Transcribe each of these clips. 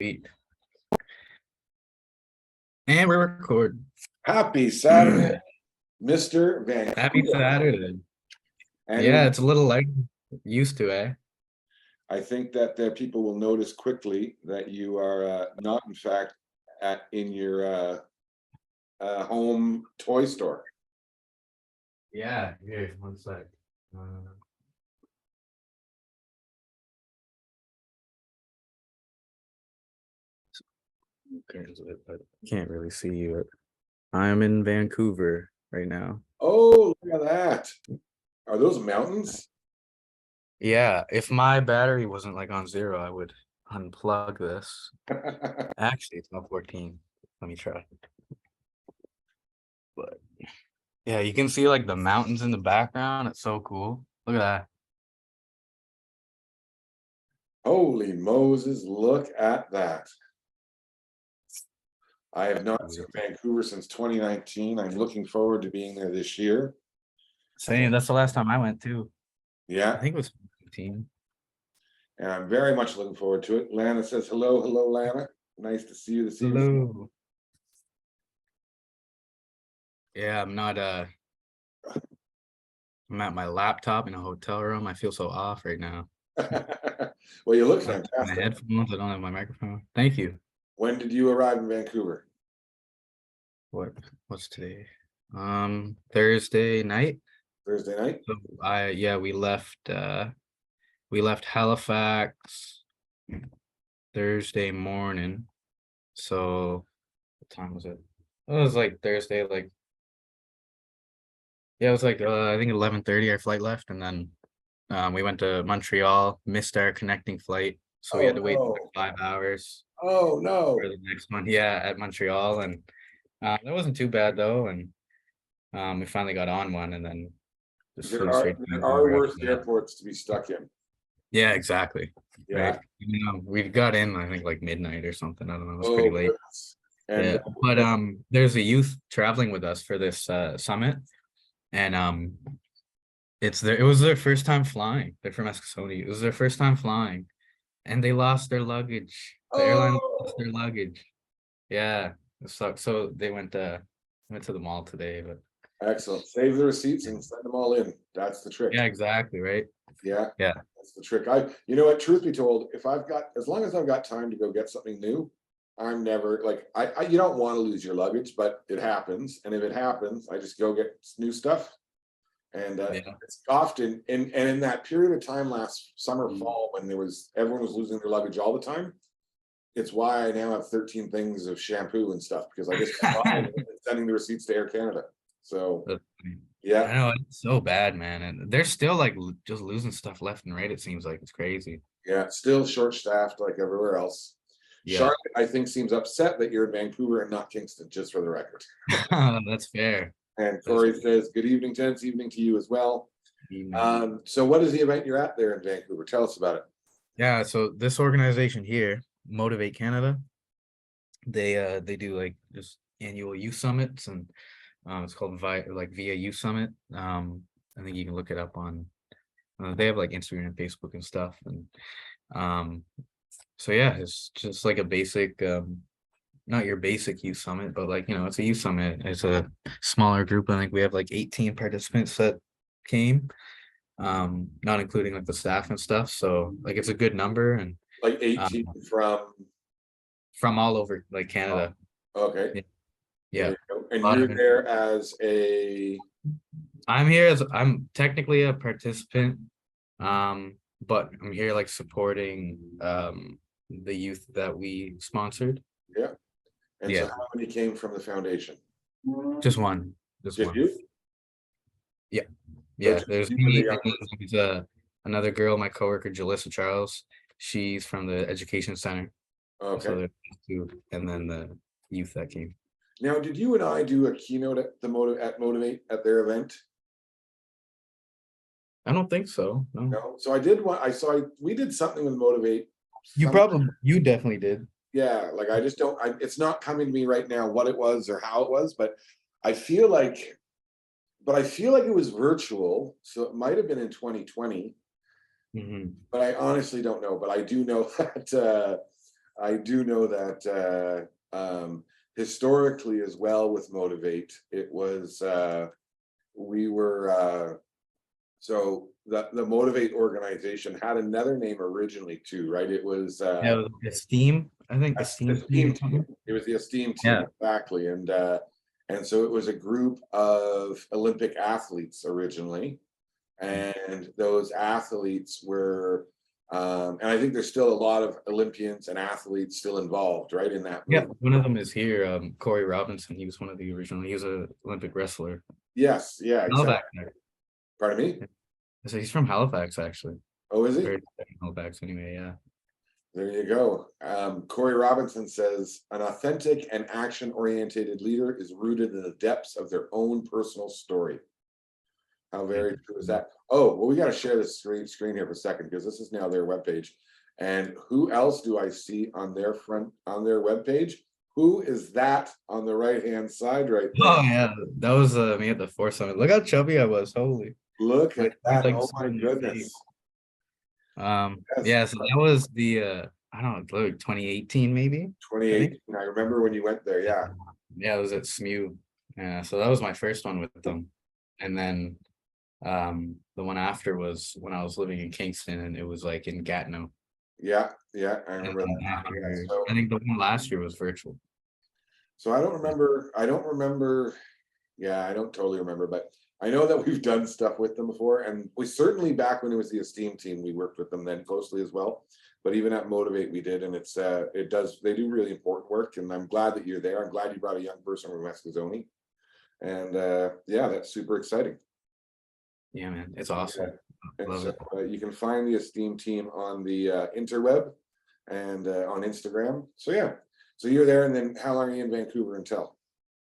Sweet. And we're recording. Happy Saturday, Mr. Vancouver. Happy Saturday. And Yeah, it's a little like used to, eh? I think that people will notice quickly that you are not, in fact, in your home toy store. Yeah, here, one sec. I can't really see you. I'm in Vancouver right now. Oh, look at that. Are those mountains? Yeah, if my battery wasn't like on 0, I would unplug this. Actually, it's not 14. Let me try. But yeah, you can see like the mountains in the background. It's so cool. Look at that. Holy Moses, look at that. I have not seen Vancouver since 2019. I'm looking forward to being there this year. Same. That's the last time I went too. I Yeah, think it was 15. and I'm very much looking forward to it. Lana says hello. Hello, Lana. Nice to see you this evening. Hello. Yeah, I'm at my laptop in a hotel room. I feel so off right now. Well, you look My fantastic. headphones, I don't have my microphone. Thank you. When did you arrive in Vancouver? What's today? Thursday night. Thursday night? So we left Halifax Thursday morning. So what time was it? It was like Thursday, like yeah, it was like I think 11:30 our flight left, and then we went to Montreal, missed our connecting flight, so we Oh had to wait like no. 5 hours Oh no. for the next one. Yeah, at Montreal, and that wasn't too bad though, and we finally got on one, and then just There flew are straight to there are Vancouver after worse that. airports to be stuck in. Yeah, exactly. Yeah. Right. We got in, I think, like midnight or something. I don't know. It was Oh pretty late. goodness. And Yeah, but there's a youth traveling with us for this summit, and it was their first time flying. They're from Eskasoni. It was their first time flying, and they lost their luggage. The airline lost their oh, luggage. Yeah, it sucks. So they went to the mall today, but excellent. Save the receipts and send them all in. That's the trick. yeah, exactly, right? Yeah, Yeah. that's the trick. You know what, truth be told, if I've got, as long as I've got time to go get something new, I'm never like, you don't want to lose your luggage, but it happens. And if it happens, I just go get new stuff. And Yeah. it's often, and in that period of time last summer, fall, when everyone was losing their luggage all the time, it's why I now have 13 things of shampoo and stuff, because I just kept buying and sending the receipts to Air Canada. So That's funny. I yeah, know it's so bad, man, and they're still like just losing stuff left and right. It seems like it's crazy. yeah, still short-staffed like everywhere else. Yeah, Charlotte, I think, seems upset that you're in Vancouver and not Kingston, just for the record. that's fair. And That's Corey says, good evening, gents, evening to you as well. evening. So what is the event you're at there in Vancouver? Tell us about it. Yeah, so this organization here, Motivate Canada, they do like just annual youth summits, and it's called Via Youth Summit. I think you can look it up on they have like Instagram and Facebook and stuff, and um so yeah, it's just like a basic not your basic youth summit, but like, it's a youth summit. It's a smaller group. I think we have like 18 participants that came, not including like the staff and stuff. So like it's a good number, and Like 18 from all over like Canada. okay. Yeah. And you're there as I'm technically a participant, but I'm here like supporting the youth that we sponsored. yeah. And Yeah. so how many came from the foundation? Just one. Just one. You? Yeah. Yeah. So There's me, and then there's another girl, my coworker, Jalissa Charles. She's from the education center. Okay. So there's two, and then the youth that came. Now, did you and I do a keynote at Motivate at their event? I don't think so. No. No. So I did one. We did something with Motivate. You definitely did. Yeah, like I just don't. It's not coming to me right now what it was or how it was, but I feel like it was virtual, so it might have been in 2020. Mm-hmm. But I honestly don't know. But I do know that I do know that historically as well with Motivate, it was we were so the Motivate organization had another name originally too, right? It was Yeah, it was Esteem. I think Esteem Team Esteem or Team. something. It was the Esteem Team, Yeah. exactly. And so it was a group of Olympic athletes originally, and those athletes were and I think there's still a lot of Olympians and athletes still involved, right, in that Yeah, movement. one of them is here. Corey Robinson. He was one of the original. He was a Olympic wrestler. Yes, yeah, exactly. Halifax. Pardon me? So he's from Halifax, actually. Oh, is he? Or Halifax, anyway. Yeah. There you go. Corey Robinson says an authentic and action-oriented leader is rooted in the depths of their own personal story. How very true is that? Oh, well, we got to share this screen here for a second because this is now their webpage. And who else do I see on their webpage? Who is that on the right-hand side right there? Oh yeah, that was me at the Four Summit. Look how chubby I was. Holy. Look at that. Like Oh my goodness. Yes. Yeah, so that was the I don't know, like 2018 maybe. I 2018. think. I remember when you went there. Yeah. Yeah, it was at SMU. Yeah, so that was my first one with them. And then the one after was when I was living in Kingston, and it was like in Gatineau. Yeah. Yeah. I And remember then that. after, Yeah, so I think the one last year was virtual. So I don't remember. Yeah, I don't totally remember, but I know that we've done stuff with them before. And we certainly, back when it was the Esteem Team, we worked with them then closely as well. But even at Motivate, we did. And they do really important work. And I'm glad that you're there. I'm glad you brought a young person from Wescazoni. And yeah, that's super exciting. Yeah, man, it's awesome. And Love so it. you can find the Esteem Team on the interweb and on Instagram. So yeah, so you're there. And then how long are you in Vancouver until?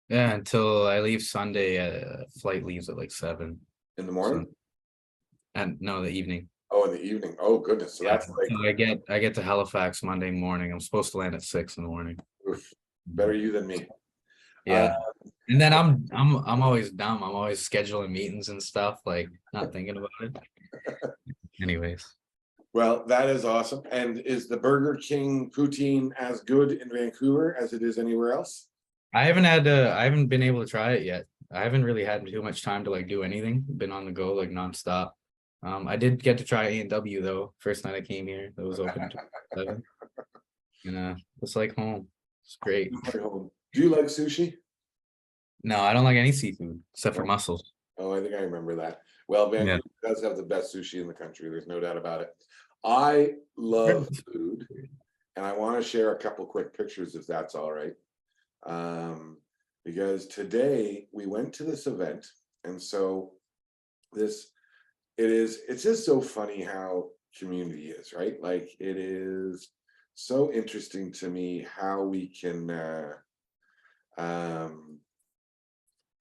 Yeah, until I leave Sunday. Flight leaves at like 7. In the So, morning? and no, the evening. Oh, in the evening. Oh, goodness. So Yeah, that's like, so I get to Halifax Monday morning. I'm supposed to land at 6 in the morning. oof, better you than me. Uh, Yeah. And then I'm always dumb. I'm always scheduling meetings and stuff, like not thinking about it. Anyways. well, that is awesome. And is the Burger King poutine as good in Vancouver as it is anywhere else? I haven't been able to try it yet. I haven't really had too much time to like do anything. Been on the go like nonstop. I did get to try A&W though. First night I came here, that was open to 7. And it's like home. It's great. Do you like sushi? No, I don't like any seafood except for No? mussels. Oh, I think I remember that. Well, Yeah. Vancouver does have the best sushi in the country. There's no doubt about it. I love food, and I want to share a couple quick pictures if that's all right. Because today we went to this event, and so it's just so funny how community is, right? Like it is so interesting to me how we can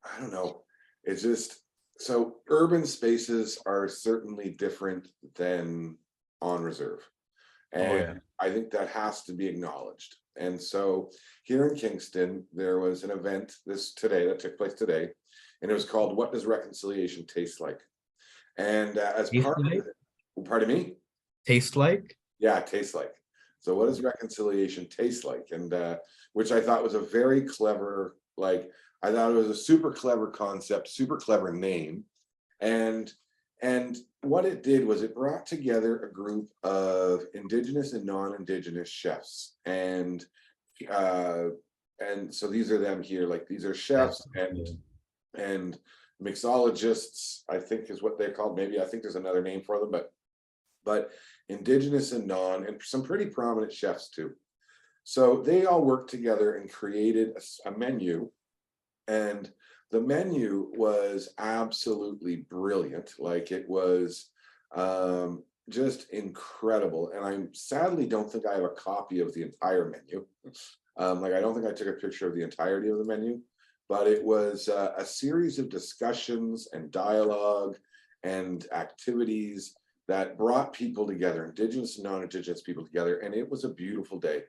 I don't know. It's just so urban spaces are certainly different than on reserve. Oh And yeah. I think that has to be acknowledged. And so here in Kingston, there was an event that took place today, and it was called "What Does Reconciliation Taste Like?" And as Taste part of like? it, pardon me? Taste like? Yeah, taste like. So what does reconciliation taste like? And which I thought was a very clever, like I thought it was a super clever concept, super clever name. And what it did was it brought together a group of Indigenous and non-Indigenous chefs. And so these are them here, like these are chefs and mixologists, I think is what they're called. Maybe I think there's another name for them, but Indigenous and non, and some pretty prominent chefs too. So they all worked together and created a menu, and the menu was absolutely brilliant. Like it was just incredible. And I sadly don't think I have a copy of the entire menu. Like I don't think I took a picture of the entirety of the menu, but it was a series of discussions and dialogue and activities that brought people together, Indigenous and non-Indigenous people together, and it was a beautiful day.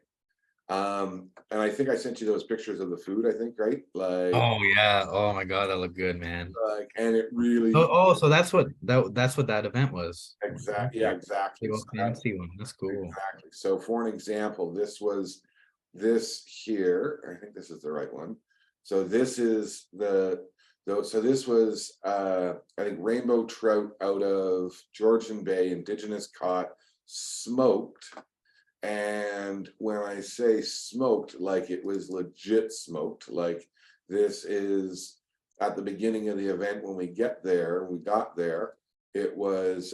And I think I sent you those pictures of the food, I think, right? Oh yeah. Oh my God, that looked good, man. And it really, So that's what that event was. exactly, yeah, Okay. exactly. Big old fancy one. That's cool. Exactly. So for an example, this here, I think this is the right one. So this is so this was I think rainbow trout out of Georgian Bay, indigenous caught, smoked. And when I say smoked, like it was legit smoked, like this is at the beginning of the event when we got there, it was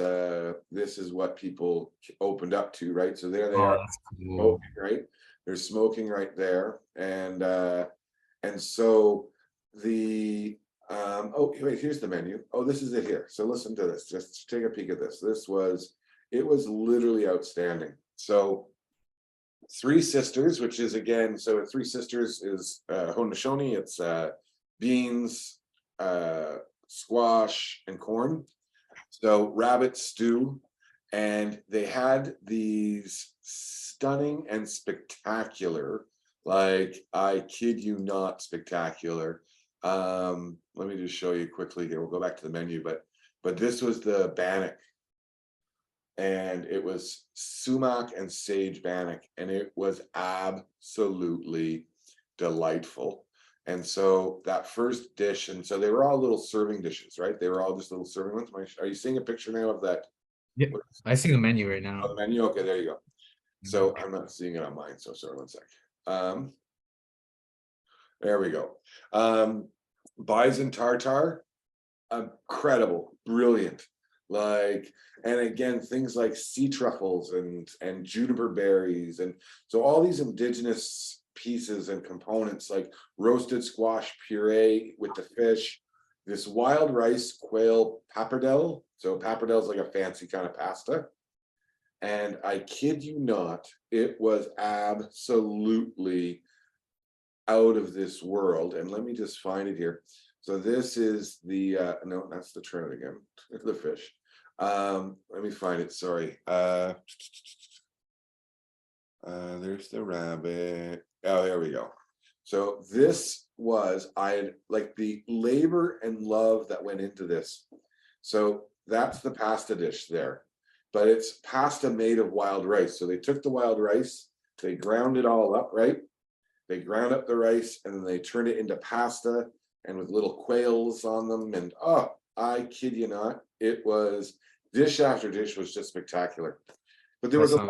this is what people opened up to, right? So there they Oh, are that's cool. smoking, right? They're smoking right there. And so the oh wait, here's the menu. Oh, this is it here. So listen to this. Just take a peek at this. It was literally outstanding. So Three Sisters, which is again, so Three Sisters is Haudenosaunee. It's beans, squash, and corn. So rabbit stew, and they had these stunning and spectacular, like I kid you not, spectacular. Let me just show you quickly here. We'll go back to the menu, but this was the bannock, and it was sumac and sage bannock, and it was absolutely delightful. And so that first dish, and so they were all little serving dishes, right? They were all just little serving ones. Are you seeing a picture now of that? Yeah, I see the menu right Oh, now. the menu. Okay, there you go. So I'm not seeing it on mine. So sorry, one sec. Um, there we go. Bison tartare, incredible, brilliant. Like, and again, things like sea truffles and juniper berries, and so all these indigenous pieces and components, like roasted squash puree with the fish, this wild rice quail pappardelle. So pappardelle is like a fancy kind of pasta. And I kid you not, it was absolutely out of this world. And let me just find it here. So this is the no, that's the trout again, the fish. Let me find it. Sorry. There's the rabbit. Oh, there we go. So this was, I had like the labor and love that went into this. So that's the pasta dish there, but it's pasta made of wild rice. So they took the wild rice, they ground it all up, right? They ground up the rice and then they turned it into pasta and with little quails on them. And oh, I kid you not, it was dish after dish was just spectacular. But That sounds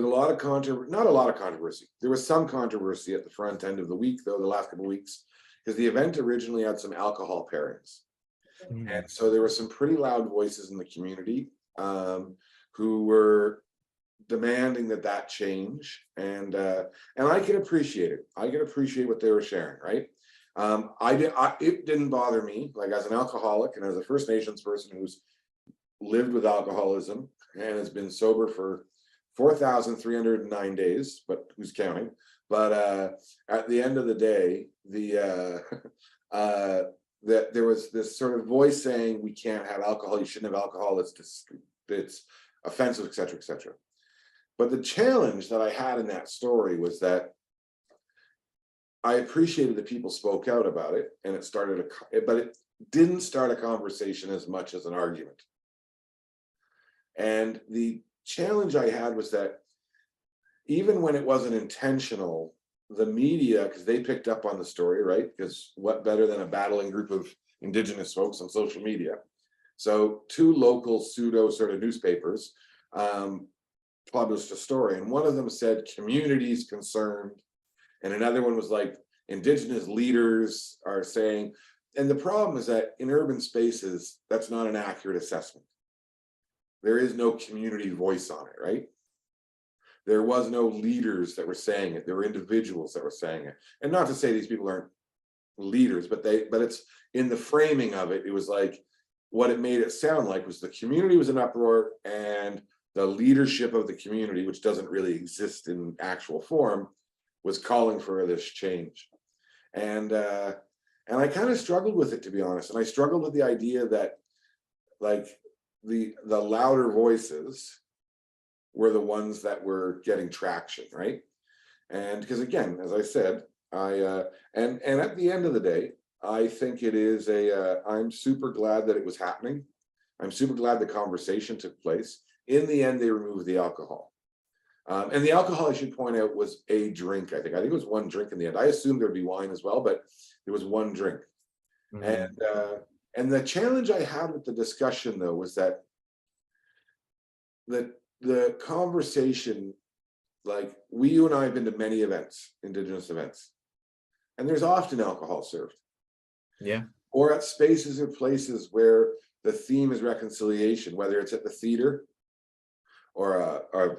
lot of controversy, not a lot of controversy. There was some controversy at the front end of the week, though, the last couple of weeks, because the event originally had some alcohol pairings. mm, And so there were some pretty loud voices in the community who were demanding that change. And I can appreciate it. I can appreciate what they were sharing, right? It didn't bother me, like as an alcoholic and as a First Nations person who's lived with alcoholism and has been sober for 4,309 days, but who's counting? But at the end of the day, that there was this sort of voice saying we can't have alcohol, you shouldn't have alcohol, it's offensive, etc., etc. But the challenge that I had in that story was that I appreciated that people spoke out about it, and but it didn't start a conversation as much as an argument. And the challenge I had was that even when it wasn't intentional, the media, because they picked up on the story, right? Because what better than a battling group of indigenous folks on social media? So two local pseudo sort of newspapers published a story, and one of them said communities concerned, and another one was like indigenous leaders are saying. And the problem is that in urban spaces, that's not an accurate assessment. There is no community voice on it, right? There was no leaders that were saying it. There were individuals that were saying it. And not to say these people aren't leaders, but it's in the framing of it, it was like what it made it sound like was the community was in uproar, and the leadership of the community, which doesn't really exist in actual form, was calling for this change. And I kind of struggled with it, to be honest. And I struggled with the idea that like the louder voices were the ones that were getting traction, right? And because again, as I said, and at the end of the day, I think it is I'm super glad that it was happening. I'm super glad the conversation took place. In the end, they removed the alcohol. And the alcohol, I should point out, was a drink. I think it was one drink in the end. I assumed there'd be wine as well, but there was one drink. Mhm. And the challenge I had with the discussion, though, was that the conversation, like you and I have been to many events, Indigenous events, and there's often alcohol served, Yeah. or at spaces or places where the theme is reconciliation, whether it's at the theater or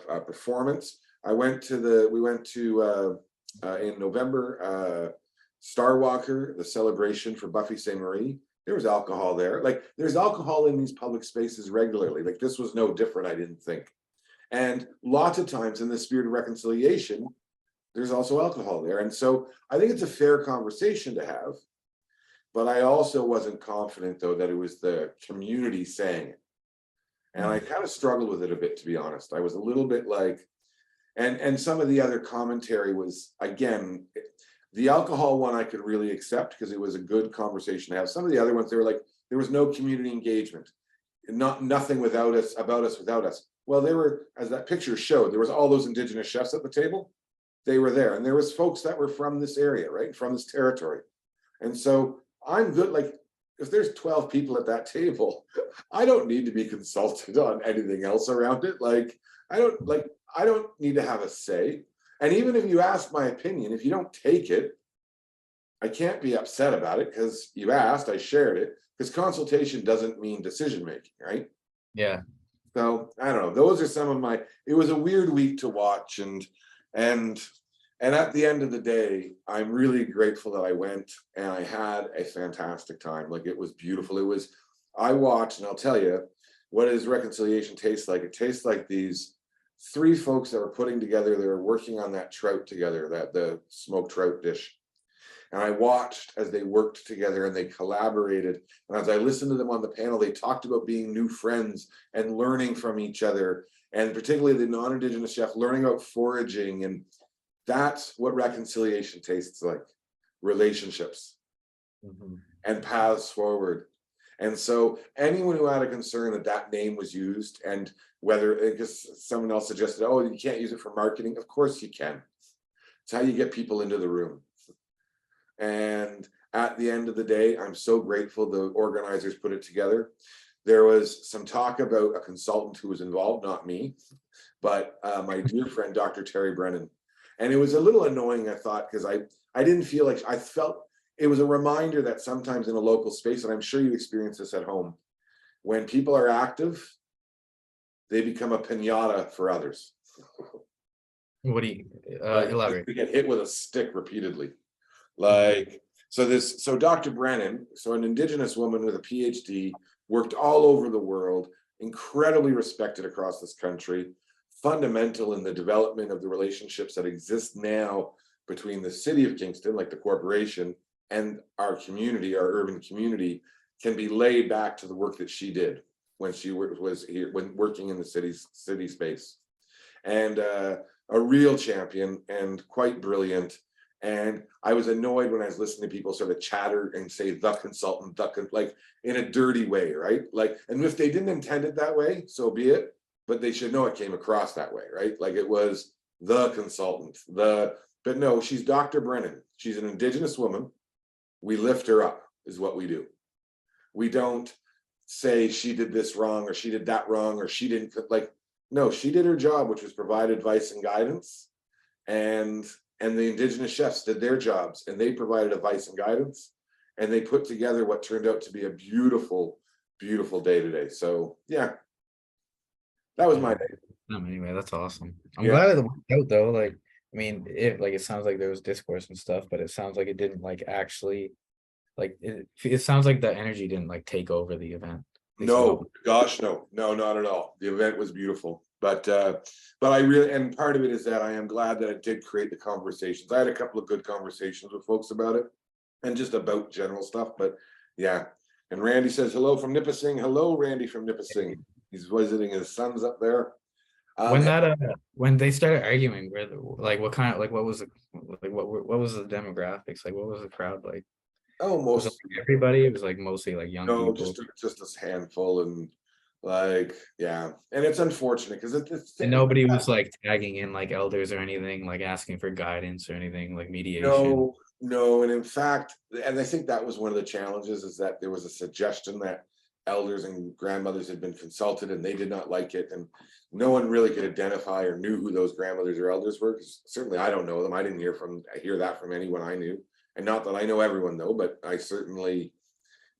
a performance. We went to in November, Star Walker, the celebration for Buffy St. Marie. There was alcohol there. Like there's alcohol in these public spaces regularly. Like this was no different, I didn't think. And lots of times in the spirit of reconciliation, there's also alcohol there. And so I think it's a fair conversation to have. But I also wasn't confident, though, that it was the community saying it. And I kind of struggled with it a bit, to be honest. I was a little bit like, and some of the other commentary was, again, the alcohol one I could really accept because it was a good conversation to have. Some of the other ones, they were like, there was no community engagement, nothing without us, about us, without us. Well, they were, as that picture showed, there was all those Indigenous chefs at the table. They were there, and there was folks that were from this area, right, from this territory. And so I'm good. Like, if there's 12 people at that table, I don't need to be consulted on anything else around it. Like, I don't need to have a say. And even if you ask my opinion, if you don't take it, I can't be upset about it because you asked, I shared it. Because consultation doesn't mean decision making, right? Yeah. So I don't know. Those are some of my. It was a weird week to watch, and at the end of the day, I'm really grateful that I went, and I had a fantastic time. Like it was beautiful. I watched, and I'll tell you, what does reconciliation taste like? It tastes like these three folks that were putting together. They were working on that trout together, the smoked trout dish. And I watched as they worked together and they collaborated. And as I listened to them on the panel, they talked about being new friends and learning from each other. And particularly the non-Indigenous chef learning about foraging. And that's what reconciliation tastes like. Relationships and paths forward. And so anyone who had a concern that that name was used, and whether, because someone else suggested, oh, you can't use it for marketing. Of course you can. It's how you get people into the room. And at the end of the day, I'm so grateful the organizers put it together. There was some talk about a consultant who was involved, not me, but my dear friend, Dr. Terry Brennan. And it was a little annoying, I thought, because I didn't feel like, I felt it was a reminder that sometimes in a local space, and I'm sure you experience this at home, when people are active, they become a piñata for others. What do you Like elaborate? they get hit with a stick repeatedly. Like, so Dr. Brennan, so an Indigenous woman with a PhD, worked all over the world, incredibly respected across this country, fundamental in the development of the relationships that exist now between the city of Kingston, like the corporation, and our community, our urban community, can be laid back to the work that she did when she was here, when working in the city space. And a real champion and quite brilliant. And I was annoyed when I was listening to people sort of chatter and say the consultant, like in a dirty way, right? Like, and if they didn't intend it that way, so be it. But they should know it came across that way, right? Like it was the consultant, but no, she's Dr. Brennan. She's an Indigenous woman. We lift her up, is what we do. We don't say she did this wrong or she did that wrong or she didn't, like, no, she did her job, which was provide advice and guidance. And the Indigenous chefs did their jobs and they provided advice and guidance. And they put together what turned out to be a beautiful, beautiful day today. So yeah, that was my day. Anyway, that's awesome. I'm Yeah. glad it worked out though. Like, I mean, it sounds like there was discourse and stuff, but it sounds like it didn't like actually like it sounds like the energy didn't like take over the event. At least I No, hope. gosh, no, not at all. The event was beautiful, but I really, and part of it is that I am glad that it did create the conversations. I had a couple of good conversations with folks about it, and just about general stuff. But yeah, and Randy says hello from Nipissing. Hello, Randy from Nipissing. He's visiting his sons up there. When And when they started arguing, like what kind of like what was the what was the demographics like? What was the crowd like? Was it most, like everybody? It was like mostly like young no, people, just this handful, and like, yeah, and it's unfortunate because and nobody was like tagging in like elders or anything, like asking for guidance or anything like mediation. no, no, and in fact, and I think that was one of the challenges, is that there was a suggestion that elders and grandmothers had been consulted and they did not like it, and no one really could identify or knew who those grandmothers or elders were. 'Cause certainly I don't know them. I didn't hear that from anyone I knew, and not that I know everyone though, but I certainly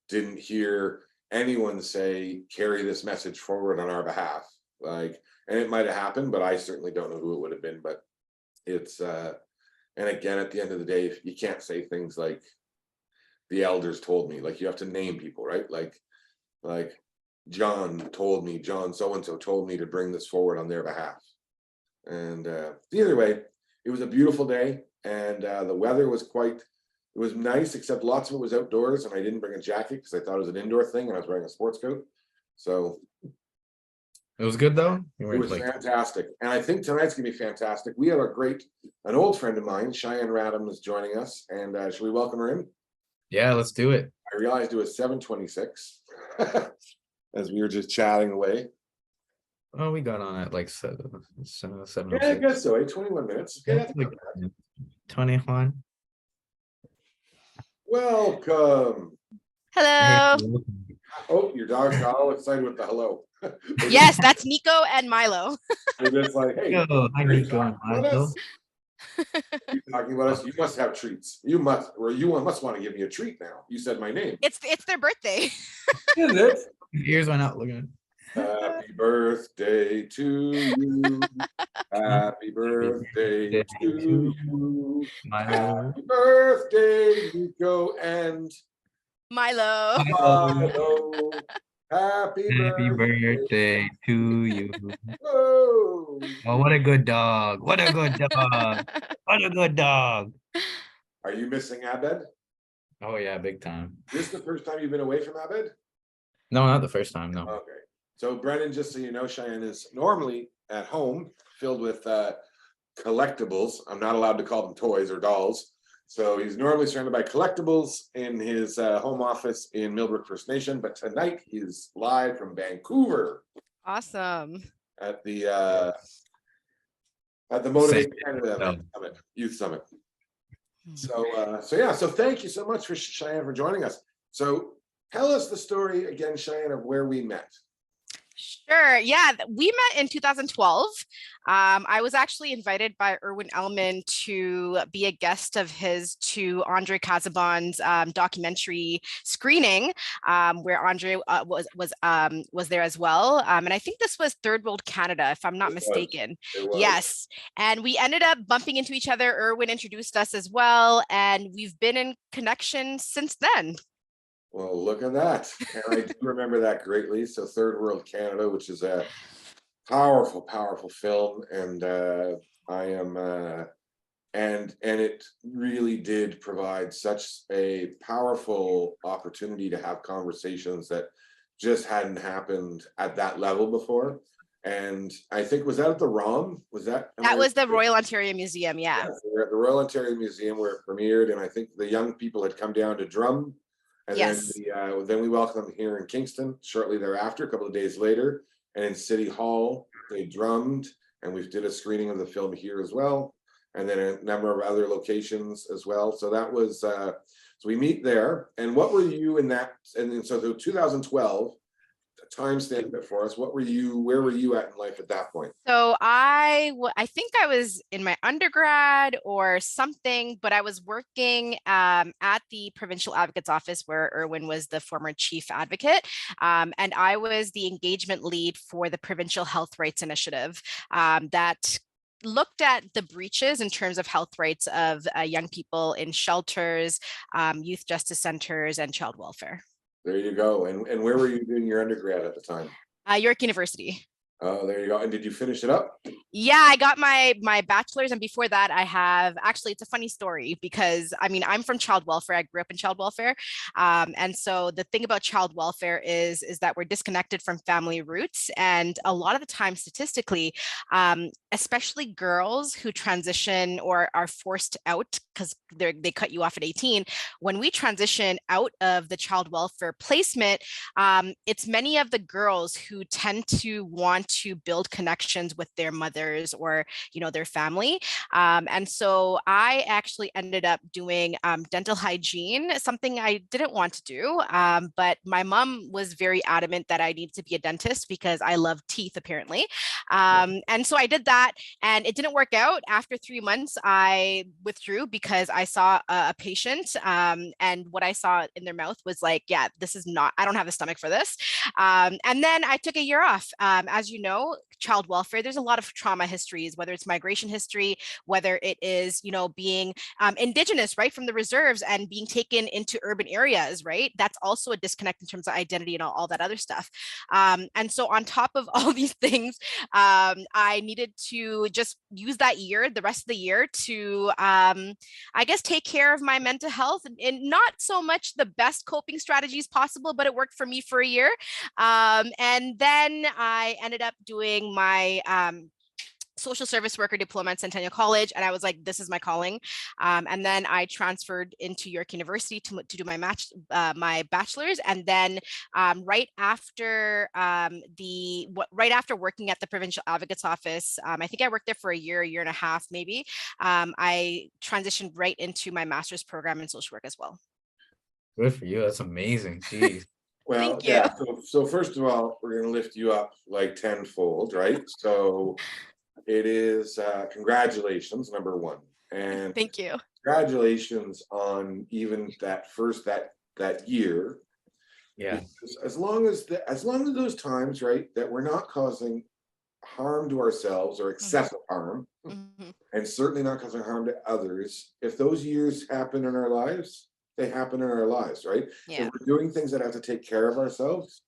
didn't hear anyone say carry this message forward on our behalf. Like, and it might have happened, but I certainly don't know who it would have been. But it's and again, at the end of the day, you can't say things like the elders told me. Like, you have to name people, right? Like John told me, John so and so told me to bring this forward on their behalf. And either way, it was a beautiful day, and the weather was quite. It was nice, except lots of it was outdoors, and I didn't bring a jacket because I thought it was an indoor thing, and I was wearing a sports coat. So It was good though. You it weren't was like, fantastic, and I think tonight's gonna be fantastic. We have an old friend of mine, Cheyanne Ratnam, is joining us, and should we welcome her in? yeah, let's do it. I realized it was 7:26 as we were just chatting away. Oh, we got on at like 7 Yeah, I guess so. 21 minutes. Okay, that's not bad. 21. Welcome. Hey, Hello. Oh, your dog's got all excited with the hello. Yes, that's Nico and Milo. They're just like, hey, Yo, hi are you Nico and talking about Milo. us? You talking about us? You must have treats. You must want to give me a treat now. You said my name. It's their birthday. Is it? His ears went out looking. Happy birthday to you. Happy birthday to you. Milo. Happy birthday, Nico and Milo. Milo. Happy Happy birthday. birthday to you. Whoa. Oh, what a good dog. What a good dog. What a good dog. Are you missing Abed? Oh yeah, big time. This is the first time you've been away from Abed? No, not the first time, no. Okay. So Brennan, just so you know, Cheyanne is normally at home filled with collectibles. I'm not allowed to call them toys or dolls. So he's normally surrounded by collectibles in his home office in Millbrook First Nation, but tonight he's live from Vancouver Awesome. at the Motivate Canada No. Summit, Youth Summit. So yeah, so thank you so much for Cheyanne for joining us. So tell us the story again, Cheyanne, of where we met. Sure. Yeah, we met in 2012. I was actually invited by Erwin Ellman to be a guest of his to Andre Casabon's documentary screening, where Andre was there as well. And I think this was Third World Canada, if I'm not mistaken. It was. Yes. And we ended up bumping into each other. Erwin introduced us as well, and we've been in connection since then. Well, look at that. And I do remember that greatly. So Third World Canada, which is a powerful, powerful film. And I am and it really did provide such a powerful opportunity to have conversations that just hadn't happened at that level before. And I think, was that at the ROM? Was that? That was the Royal Ontario Museum, yeah. Yes, we were at the Royal Ontario Museum where it premiered, and I think the young people had come down to drum. And Yes. then we welcomed them here in Kingston shortly thereafter, a couple of days later. And in City Hall, they drummed, and we did a screening of the film here as well. And then a number of other locations as well. So that was, so we meet there. And what were you in that? And so 2012, timestamp it for us. Where were you at in life at that point? So I think I was in my undergrad or something, but I was working at the provincial advocate's office where Erwin was the former chief advocate. And I was the engagement lead for the provincial health rights initiative that looked at the breaches in terms of health rights of young people in shelters, youth justice centers, and child welfare. There you go. And where were you doing your undergrad at the time? York University. Oh, there you go. And did you finish it up? Yeah, I got my bachelor's, and before that, I have actually, it's a funny story because I mean, I'm from child welfare. I grew up in child welfare, and so the thing about child welfare is that we're disconnected from family roots, and a lot of the time, statistically, especially girls who transition or are forced out because they cut you off at 18. When we transition out of the child welfare placement, it's many of the girls who tend to want to build connections with their mothers or their family, and so I actually ended up doing dental hygiene, something I didn't want to do, but my mom was very adamant that I needed to be a dentist because I love teeth apparently, and so I did that, and it didn't work out. After 3 months I withdrew because I saw a patient, and what I saw in their mouth was like, yeah, this is not, I don't have the stomach for this. And then I took a year off. As you know, child welfare, there's a lot of trauma histories, whether it's migration history, whether it is, being indigenous, right, from the reserves and being taken into urban areas, right? That's also a disconnect in terms of identity and all that other stuff. And so on top of all these things, I needed to just use that year, the rest of the year, to, I guess, take care of my mental health, and not so much the best coping strategies possible, but it worked for me for a year. And then I ended up doing my social service worker diploma at Centennial College, and I was like, this is my calling. And then I transferred into York University to do my bachelor's, and then right after right after working at the Provincial Advocate's Office, I think I worked there for a year and a half maybe. I transitioned right into my master's program in social work as well. Good for you. That's amazing. Jeez. Well, Thank you. yeah. So first of all, we're going to lift you up like tenfold, right? So it is congratulations, number one, and Thank you. congratulations on even that year. Yeah. Because as long as those times, right, that we're not causing harm to ourselves or excessive harm, and certainly not causing harm to others, if those years happen in our lives, they happen in our lives, right? Yeah. If we're doing things that have to take care of ourselves,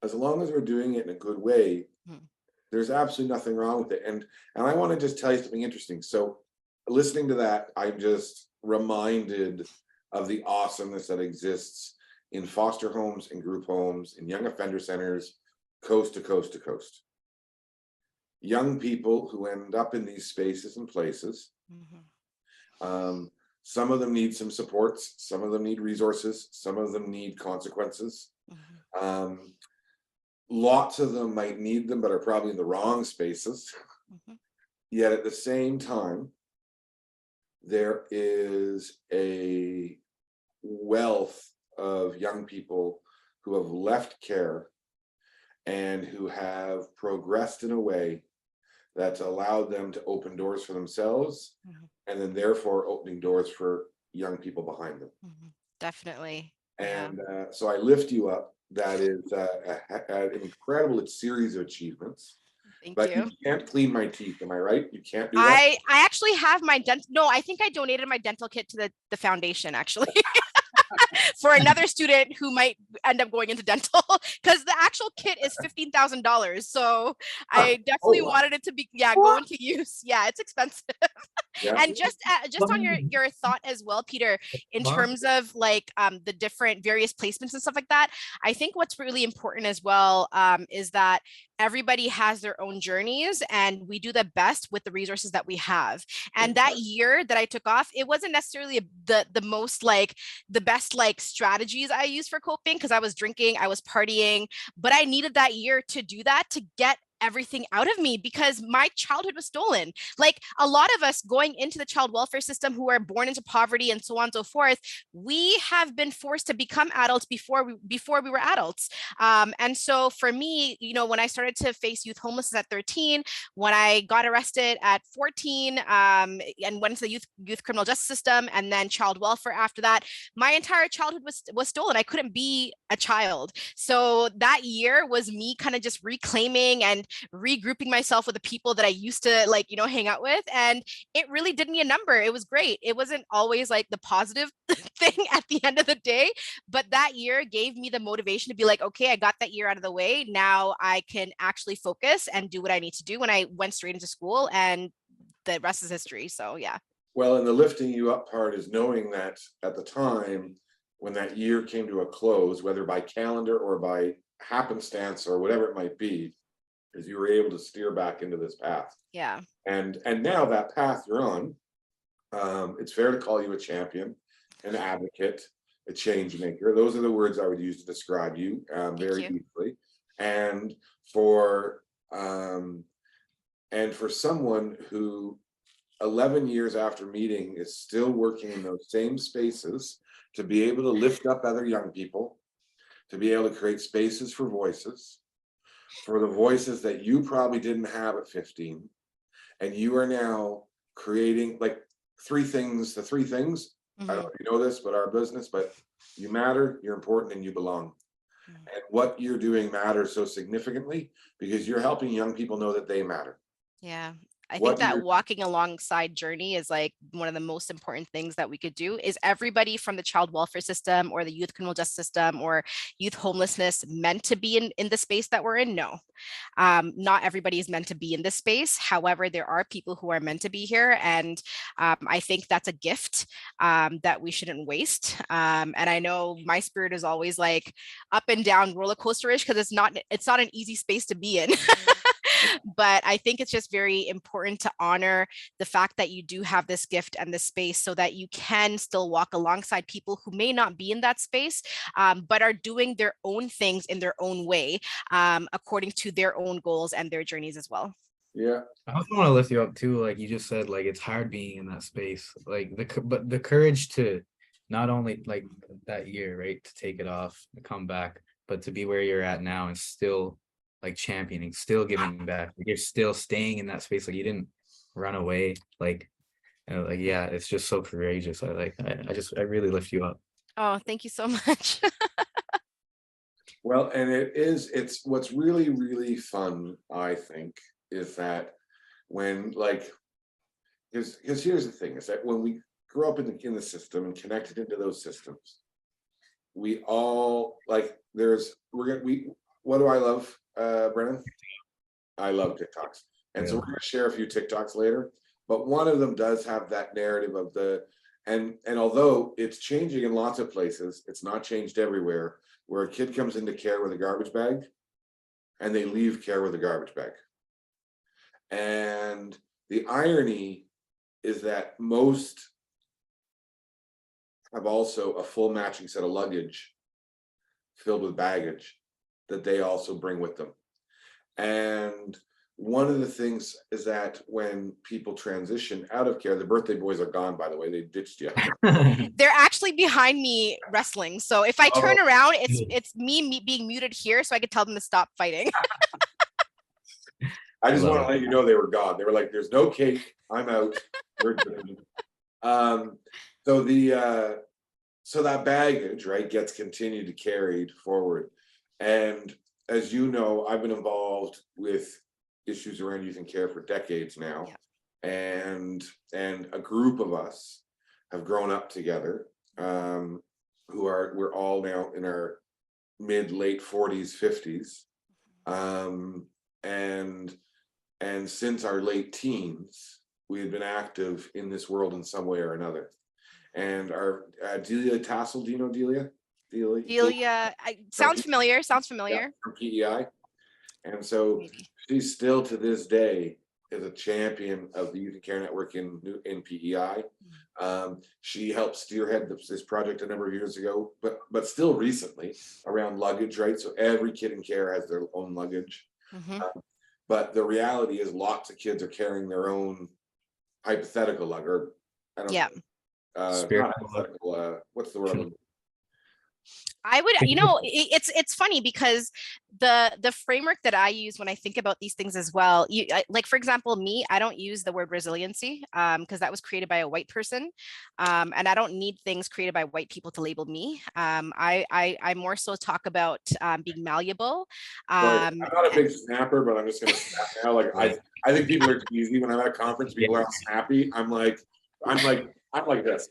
as long as we're doing it in a good way, there's absolutely nothing wrong with it. And I want to just tell you something interesting. So listening to that, I'm just reminded of the awesomeness that exists in foster homes and group homes and young offender centers, coast to coast to coast. Young people who end up in these spaces and places. Some of them need some supports, some of them need resources, some of them need consequences. Lots of them might need them, but are probably in the wrong spaces. Yet at the same time, there is a wealth of young people who have left care and who have progressed in a way that's allowed them to open doors for themselves, and then therefore opening doors for young people behind them. Definitely. And so I lift you up. That is an incredible series of achievements. Thank But you. you can't clean my teeth, am I right? You can't do that? I actually have my dental. No, I think I donated my dental kit to the foundation actually. For another student who might end up going into dental, because the actual kit is $15,000. So I definitely wanted it to be, go into use. Yeah, it's expensive. And just on your thought as well, Peter, in terms of like the different various placements and stuff like that, I think what's really important as well is that everybody has their own journeys, and we do the best with the resources that we have. And that year that I took off, it wasn't necessarily the most like the best like strategies I used for coping, because I was drinking, I was partying, but I needed that year to do that, to get everything out of me, because my childhood was stolen. Like a lot of us going into the child welfare system who are born into poverty and so on and so forth, we have been forced to become adults before we were adults. And so for me, when I started to face youth homelessness at 13, when I got arrested at 14, and went into the youth criminal justice system, and then child welfare after that, my entire childhood was stolen. I couldn't be a child. So that year was me kind of just reclaiming and regrouping myself with the people that I used to hang out with. And it really did me a number. It was great. It wasn't always like the positive everything at the end of the day. But that year gave me the motivation to be like, okay, I got that year out of the way. Now I can actually focus and do what I need to do. When I went straight into school, and the rest is history. So yeah. Well, and the lifting you up part is knowing that at the time when that year came to a close, whether by calendar or by happenstance or whatever it might be, is you were able to steer back into this path. Yeah. And now that path you're on, it's fair to call you a champion, an advocate, a change maker. Those are the words I would use to describe you very easily. And for someone who 11 years after meeting is still working in those same spaces, to be able to lift up other young people, to be able to create spaces for voices, for the voices that you probably didn't have at 15, and you are now creating like the three things. I don't know if you know this, but our business, but you matter, you're important, and you belong. And what you're doing matters so significantly because you're helping young people know that they matter. Yeah. I think that walking alongside journey is like one of the most important things that we could do. Is everybody from the child welfare system or the youth criminal justice system or youth homelessness meant to be in the space that we're in? No, not everybody is meant to be in this space. However, there are people who are meant to be here. And I think that's a gift that we shouldn't waste. And I know my spirit is always like up and down roller coaster-ish because it's not an easy space to be in. But I think it's just very important to honor the fact that you do have this gift and this space so that you can still walk alongside people who may not be in that space, but are doing their own things in their own way, according to their own goals and their journeys as well. Yeah. I also want to lift you up too. Like you just said, like it's hard being in that space. Like but the courage to not only like that year, right, to take it off, to come back, but to be where you're at now and still like championing, still giving back. Like, you're still staying in that space. Like you didn't run away. Like, like yeah, it's just so courageous. I really lift you up. Oh, thank you so much. Well, and it's what's really, really fun, I think, is that when like, because here's the thing, is that when we grew up in the system and connected into those systems, we all like what do I love, Brennan? I love TikToks. And so we're going to share a few TikToks later, but one of them does have that narrative of and although it's changing in lots of places, it's not changed everywhere, where a kid comes into care with a garbage bag and they leave care with a garbage bag. And the irony is that most have also a full matching set of luggage filled with baggage that they also bring with them. And one of the things is that when people transition out of care, the birthday boys are gone, by the way, they ditched you. They're actually behind me wrestling. So if I turn around, it's me being muted here so I could tell them to stop fighting. I just want to let you know they were gone. They were like, there's no cake, I'm out. We're done. So that baggage, right, gets continued to carried forward. And as you know, I've been involved with issues around youth and care for decades now. Yeah. And a group of us have grown up together, we're all now in our mid-late 40s, 50s. And since our late teens, we had been active in this world in some way or another. And our Delia Tassel, do you know Delia? Delia, sounds familiar. Yeah, from PEI. And so she's still to this day is a champion of the Youth and Care Network in PEI. She helped spearhead this project a number of years ago, but still recently around luggage, right? So every kid in care has their own luggage. But the reality is lots of kids are carrying their own hypothetical luggage. Or I don't know. Not hypothetical, what's the word? I would, it's funny because the framework that I use when I think about these things as well, like, for example, me, I don't use the word resiliency because that was created by a white person. And I don't need things created by white people to label me. I more so talk about being malleable. I'm not a big snapper, but I'm just going to snap now. Like, I think people are easy when I'm at a conference, people are snappy. I'm like this.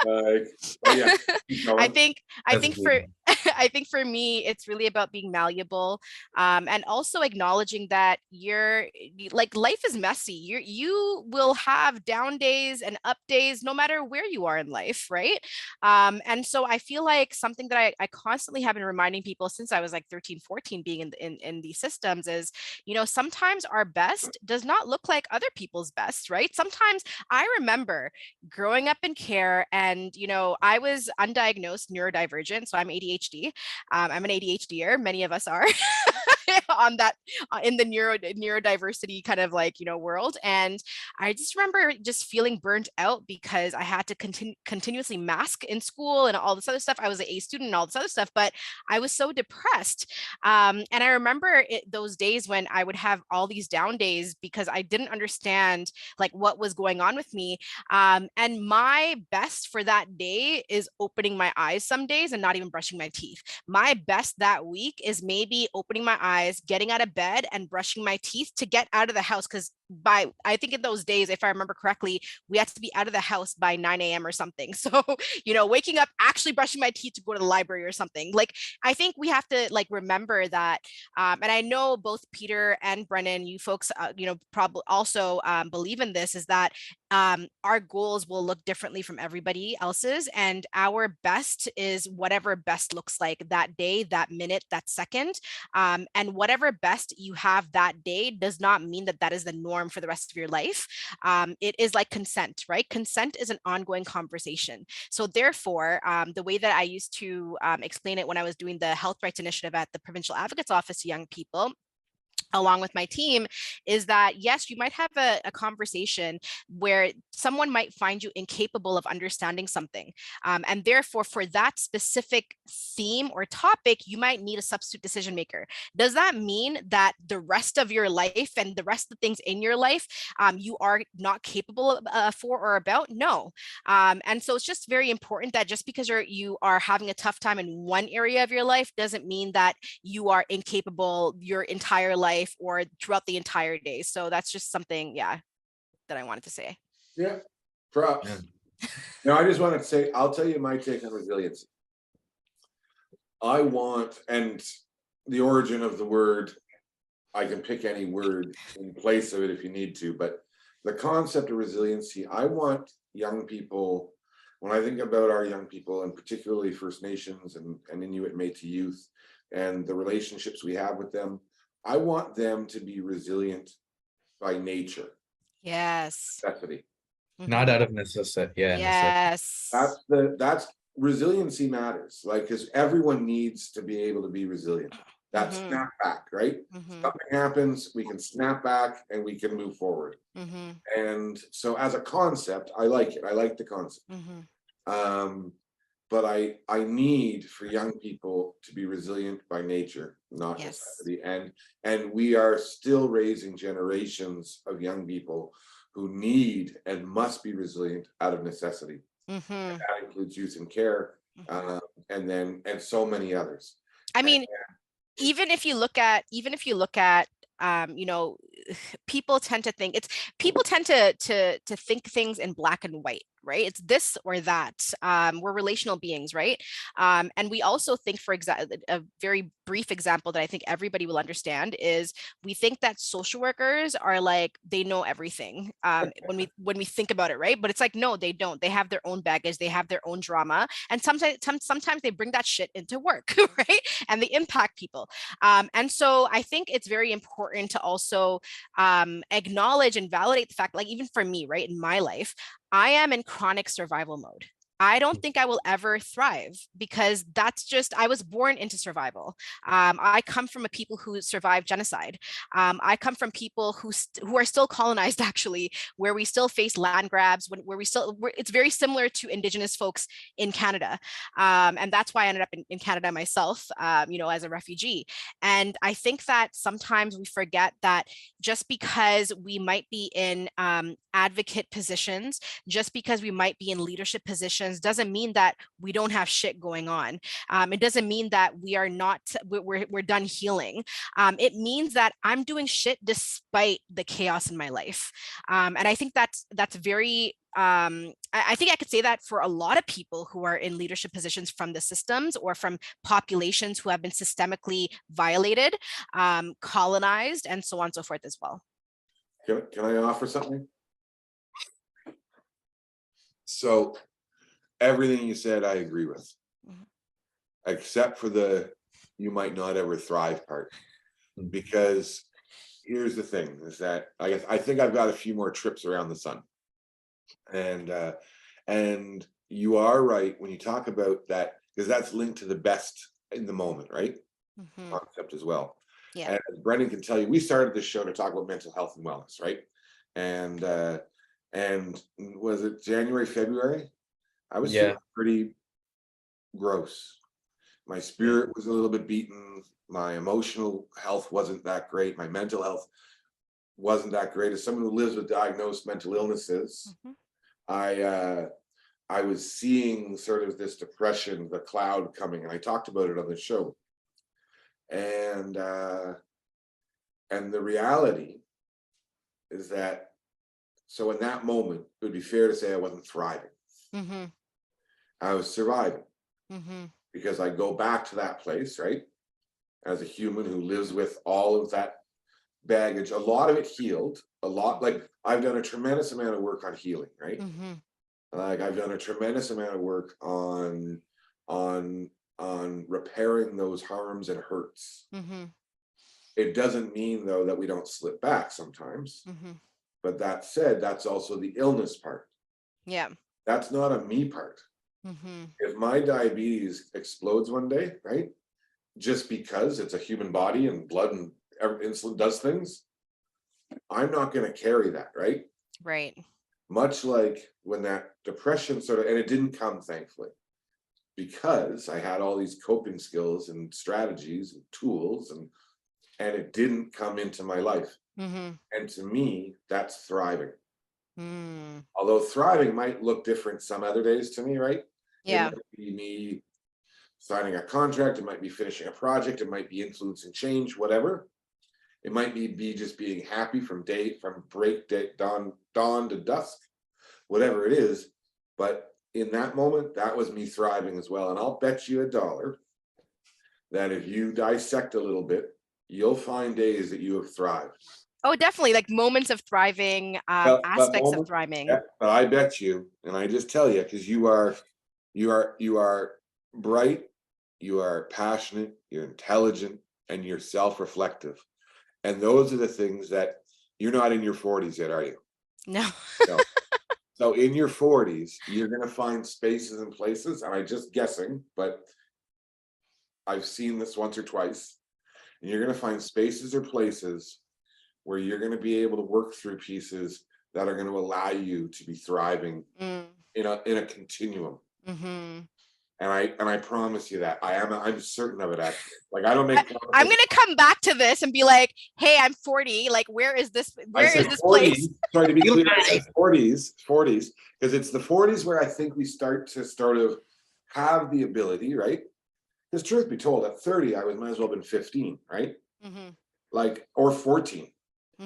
Like, oh yeah, keep I going. think That's good. I think for me it's really about being malleable, and also acknowledging that like life is messy. You will have down days and up days no matter where you are in life, right? And so I feel like something that I constantly have been reminding people since I was like 13, 14, being in these systems is, sometimes our best does not look like other people's best, right? Sometimes I remember growing up in care, and I was undiagnosed neurodivergent, so I'm ADHD. I'm an ADHDer, many of us are. On that, in the neurodiversity kind of like world. And I just remember just feeling burnt out because I had to continuously mask in school and all this other stuff. I was an A student and all this other stuff, but I was so depressed. And I remember those days when I would have all these down days because I didn't understand like what was going on with me. And my best for that day is opening my eyes some days and not even brushing my teeth. My best that week is maybe opening my eyes, getting out of bed and brushing my teeth to get out of the house. Because I think in those days, if I remember correctly, we had to be out of the house by 9 a.m. or something. So, waking up, actually brushing my teeth to go to the library or something. Like, I think we have to like remember that. And I know both Peter and Brennan, you folks, probably also believe in this, is that our goals will look differently from everybody else's, and our best is whatever best looks like that day, that minute, that second. And whatever best you have that day does not mean that that is the norm for the rest of your life. It is like consent, right? Consent is an ongoing conversation. So therefore, the way that I used to explain it when I was doing the health rights initiative at the Provincial Advocates Office to young people, along with my team, is that yes, you might have a conversation where someone might find you incapable of understanding something, and therefore for that specific theme or topic you might need a substitute decision maker. Does that mean that the rest of your life and the rest of the things in your life you are not capable for or about? No. And so it's just very important that just because you are having a tough time in one area of your life doesn't mean that you are incapable your entire life or throughout the entire day. So that's just something, that I wanted to say. Yeah, props. Yeah. Now, I just want to say, I'll tell you my take on resiliency. I want, and the origin of the word, I can pick any word in place of it if you need to, but the concept of resiliency, I want young people, when I think about our young people, and particularly First Nations and Inuit Métis youth, and the relationships we have with them, I want them to be resilient by nature. Yes. Necessity. Not out of necessity. Yeah, necessity. Yes. That's resiliency matters. Like, because everyone needs to be able to be resilient. That snap back, right? Something happens, we can snap back and we can move forward. And so as a concept, I like it. I like the concept. But I need for young people to be resilient by nature, not necessity. And we are still raising generations of young people who need and must be resilient out of necessity. And that includes youth in care, and so many others. I mean, even if you look at people tend to think to think things in black and white, right? It's this or that. We're relational beings, right? And we also think, for example, a very brief example that I think everybody will understand is we think that social workers are like, they know everything when we think about it, right? But it's like, no, they don't. They have their own baggage, they have their own drama, and sometimes they bring that shit into work, right? And they impact people. And so I think it's very important to also acknowledge and validate the fact, like even for me, right, in my life, I am in chronic survival mode. I don't think I will ever thrive because that's just, I was born into survival. I come from a people who survived genocide. I come from people who are still colonized, actually, where we still face land grabs, where it's very similar to Indigenous folks in Canada. And that's why I ended up in Canada myself, as a refugee. And I think that sometimes we forget that just because we might be in advocate positions, just because we might be in leadership positions doesn't mean that we don't have shit going on. It doesn't mean that we are not, we're done healing. It means that I'm doing shit despite the chaos in my life. And I think that's very, I think I could say that for a lot of people who are in leadership positions from the systems or from populations who have been systemically violated, colonized, and so on and so forth as well. Can I offer something? So everything you said, I agree with, except for the you might not ever thrive part. Because here's the thing: is that I think I've got a few more trips around the sun, and you are right when you talk about that, because that's linked to the best in the moment, right? Concept as well. Yeah. And as Brennan can tell you, we started this show to talk about mental health and wellness, right? And was it January, February? I was feeling pretty gross. My spirit was a little bit beaten. My emotional health wasn't that great. My mental health wasn't that great. As someone who lives with diagnosed mental illnesses, I was seeing sort of this depression, the cloud coming, and I talked about it on the show. And the reality is that, so in that moment, it would be fair to say I wasn't thriving. I was surviving, because I go back to that place, right? As a human who lives with all of that baggage, a lot of it healed, a lot, like I've done a tremendous amount of work on healing, right? Like I've done a tremendous amount of work on repairing those harms and hurts. It doesn't mean though that we don't slip back sometimes. But that said, that's also the illness part. Yeah. That's not a me part. If my diabetes explodes one day, right? Just because it's a human body and blood and insulin does things, I'm not going to carry that, right? Right. Much like when that depression sort of, and it didn't come, thankfully, because I had all these coping skills and strategies and tools, and it didn't come into my life. And to me, that's thriving. Although thriving might look different some other days to me, right? Yeah. It might be me signing a contract, it might be finishing a project, it might be influencing change, whatever. It might be just being happy from break day, dawn to dusk, whatever it is. But in that moment, that was me thriving as well. And I'll bet you $1 that if you dissect a little bit, you'll find days that you have thrived. Oh, definitely, like moments of thriving, aspects of thriving. Yeah, but I bet you, and I just tell you, because you are bright, you are passionate, you're intelligent, and you're self-reflective. And those are the things that you're not in your 40s yet, are you? No. So in your 40s, you're going to find spaces and places, and I'm just guessing, but I've seen this once or twice, and you're going to find spaces or places where you're going to be able to work through pieces that are going to allow you to be thriving in a continuum. And I promise you that I'm certain of it. Actually, like I don't make. I'm going to come back to this and be like, "Hey, I'm 40. Like, where is this? Where is this 40s, place?" Sorry to be clear, 40s, because it's the 40s where I think we start to have the ability, right? Because truth be told, at 30, I might as well have been 15, right? Like, or 14.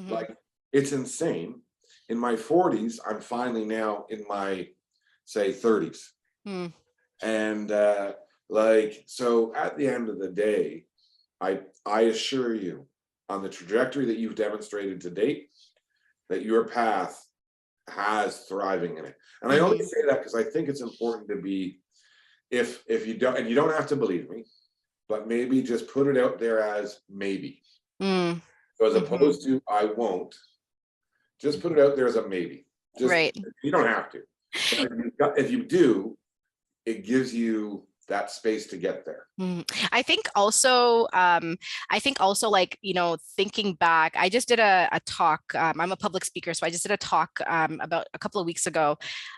Like, it's insane. In my 40s, I'm finally now in my, say, 30s. And so at the end of the day, I assure you, on the trajectory that you've demonstrated to date, that your path has thriving in it. And I only say that because I think it's important to be, if you don't, and you don't have to believe me, but maybe just put it out there as maybe. So as opposed to I won't, just put it out there as a maybe. Just, right. You don't have to. But if you do, it gives you that space to get there. I think also, like, thinking back, I just did a talk. I'm a public speaker, so I just did a talk about a couple of weeks ago.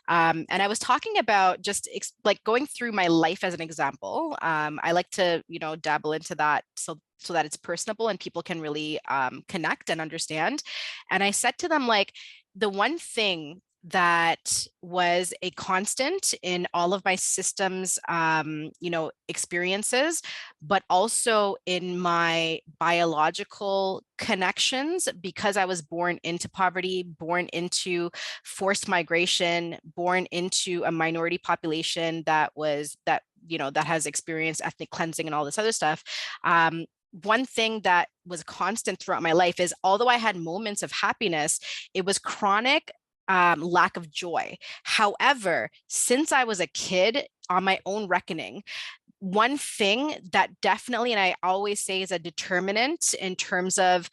And I was talking about just like going through my life as an example. I like to, dabble into that so that it's personable and people can really connect and understand. And I said to them, like, the one thing that was a constant in all of my systems, experiences, but also in my biological connections, because I was born into poverty, born into forced migration, born into a minority population that has experienced ethnic cleansing and all this other stuff. One thing that was constant throughout my life is, although I had moments of happiness, it was chronic lack of joy. However, since I was a kid, on my own reckoning, one thing that definitely, and I always say, is a determinant in terms of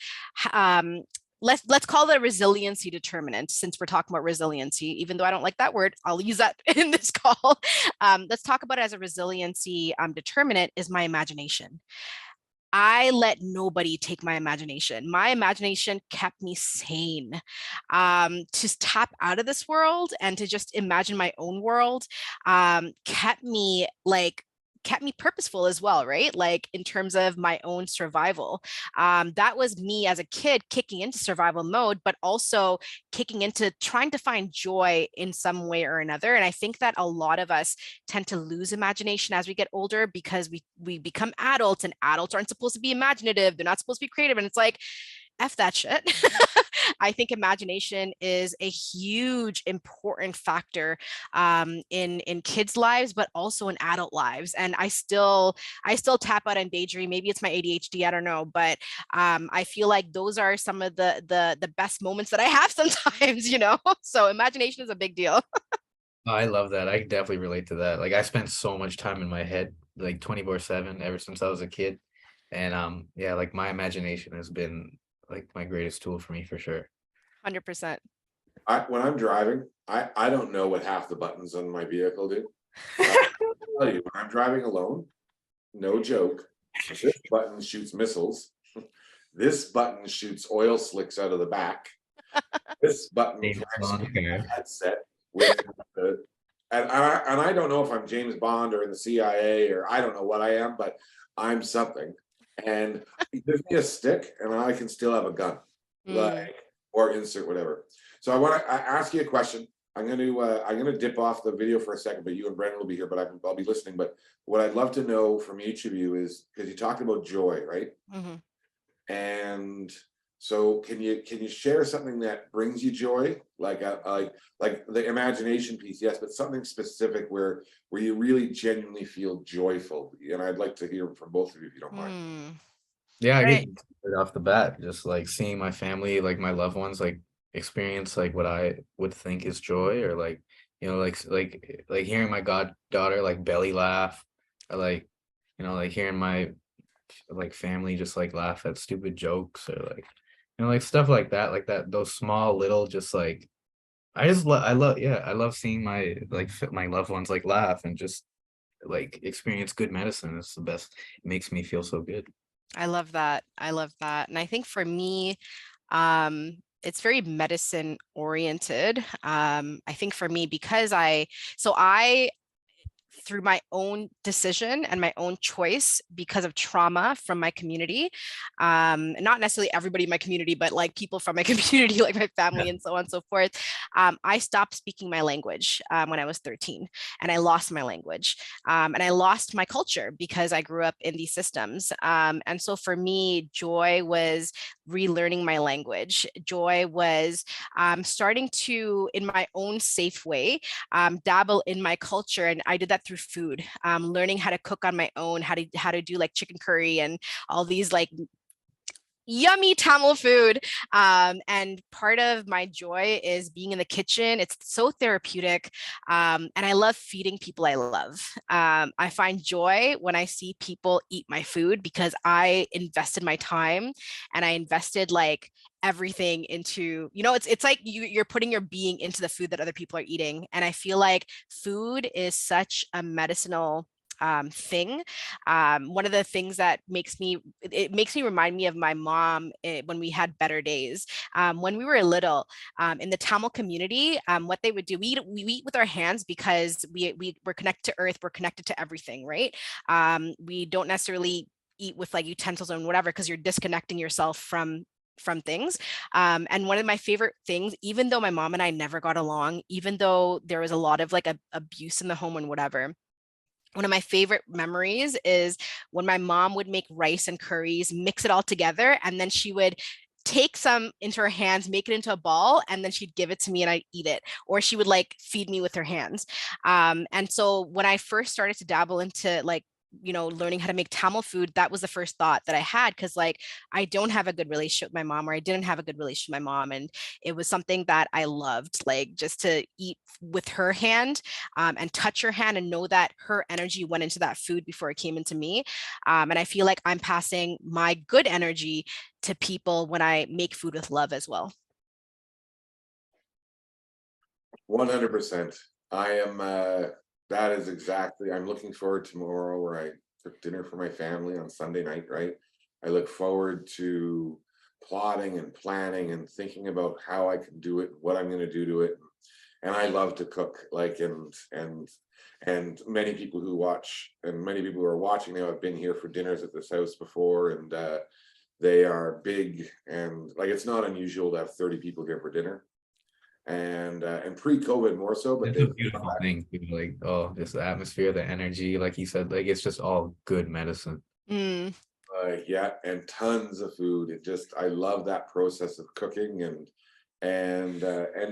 let's call it a resiliency determinant, since we're talking about resiliency, even though I don't like that word, I'll use that in this call. Let's talk about it as a resiliency determinant, is my imagination. I let nobody take my imagination. My imagination kept me sane. To tap out of this world and to just imagine my own world kept me purposeful as well, right? Like, in terms of my own survival. That was me as a kid kicking into survival mode, but also kicking into trying to find joy in some way or another. And I think that a lot of us tend to lose imagination as we get older, because we become adults, and adults aren't supposed to be imaginative. They're not supposed to be creative. And it's like, F that shit. I think imagination is a huge, important factor in kids' lives, but also in adult lives. And I still tap out and daydream. Maybe it's my ADHD, I don't know, but I feel like those are some of the best moments that I have sometimes, you know. So imagination is a big deal. I love that. I can definitely relate to that. Like, I spent so much time in my head, like 24/7, ever since I was a kid. And yeah, like my imagination has been like my greatest tool for me for sure. 100%. When I'm driving, I don't know what half the buttons on my vehicle do. I'll tell you, when I'm driving alone, no joke, this button shoots missiles. This button shoots oil slicks out of the back. This button James connects Bond, me to okay. the headset with the, and I don't know if I'm James Bond or in the CIA, or I don't know what I am, but I'm something. And he gives me a stick and I can still have a gun, like, or insert whatever. So I want to ask you a question. I'm gonna dip off the video for a second, but you and Brennan will be here, but I'll be listening. But what I'd love to know from each of you is, because you talked about joy, right? Mm-hmm. And so can you share something that brings you joy, like like the imagination piece, yes, but something specific where you really genuinely feel joyful? And I'd like to hear from both of you, if you don't mind. Yeah, I Right. get right off the bat, just like seeing my family, like my loved ones, like experience like what I would think is joy, or like, like hearing my goddaughter like belly laugh, or like, like hearing my like family just like laugh at stupid jokes, or like, like stuff like that, those small little, just like, I love seeing my like my loved ones like laugh and just like experience good medicine. It's the best. It makes me feel so good. I love that. I love that. And I think for me, it's very medicine oriented. I think for me, because I through my own decision and my own choice, because of trauma from my community, not necessarily everybody in my community, but like people from my community, like my family and so on and so forth. I stopped speaking my language when I was 13, and I lost my language, and I lost my culture because I grew up in these systems. And so for me, joy was relearning my language. Joy was starting to, in my own safe way, dabble in my culture. And I did that through food, learning how to cook on my own, how to do like chicken curry and all these like yummy Tamil food. And part of my joy is being in the kitchen. It's so therapeutic. And I love feeding people I love. I find joy when I see people eat my food, because I invested my time and I invested like everything into, it's like you're putting your being into the food that other people are eating. And I feel like food is such a medicinal thing. One of the things that makes me remind me of my mom, when we had better days. When we were little, in the Tamil community, what they would do, we eat with our hands, because we're connected to earth, we're connected to everything, right? We don't necessarily eat with like utensils and whatever, because you're disconnecting yourself from from things. And one of my favorite things, even though my mom and I never got along, even though there was a lot of like abuse in the home and whatever, one of my favorite memories is when my mom would make rice and curries, mix it all together, and then she would take some into her hands, make it into a ball, and then she'd give it to me and I'd eat it. Or she would like feed me with her hands. And so when I first started to dabble into like, learning how to make Tamil food, that was the first thought that I had. Cause like, I don't have a good relationship with my mom, or I didn't have a good relationship with my mom. And it was something that I loved, like just to eat with her hand, and touch her hand and know that her energy went into that food before it came into me. And I feel like I'm passing my good energy to people when I make food with love as well. 100%. I am, that is exactly, I'm looking forward to tomorrow where I cook dinner for my family on Sunday night, right? I look forward to plotting and planning and thinking about how I can do it, what I'm going to do to it. And I love to cook, like, and many people who watch, and many people who are watching now have been here for dinners at this house before, and they are big, and like, it's not unusual to have 30 people here for dinner. And pre-COVID more so, but It's a beautiful thing, like, oh, just the atmosphere, the energy, like you said, like it's just all good medicine. Yeah, and tons of food. I love that process of cooking, and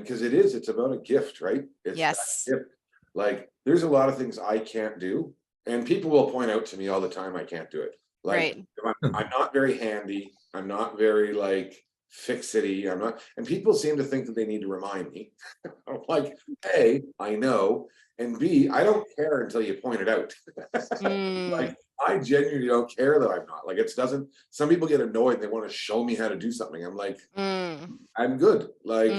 because it's about a gift, right? It's Yes. that gift. Like, there's a lot of things I can't do, and people will point out to me all the time I can't do it. Like, Right. I'm not very handy. I'm not very like fixity. I'm not, and people seem to think that they need to remind me. I'm like, A, I know, and B, I don't care until you point it out. Like, I genuinely don't care that I'm not. Like, it doesn't, some people get annoyed, they want to show me how to do something. I'm like, I'm good. Like,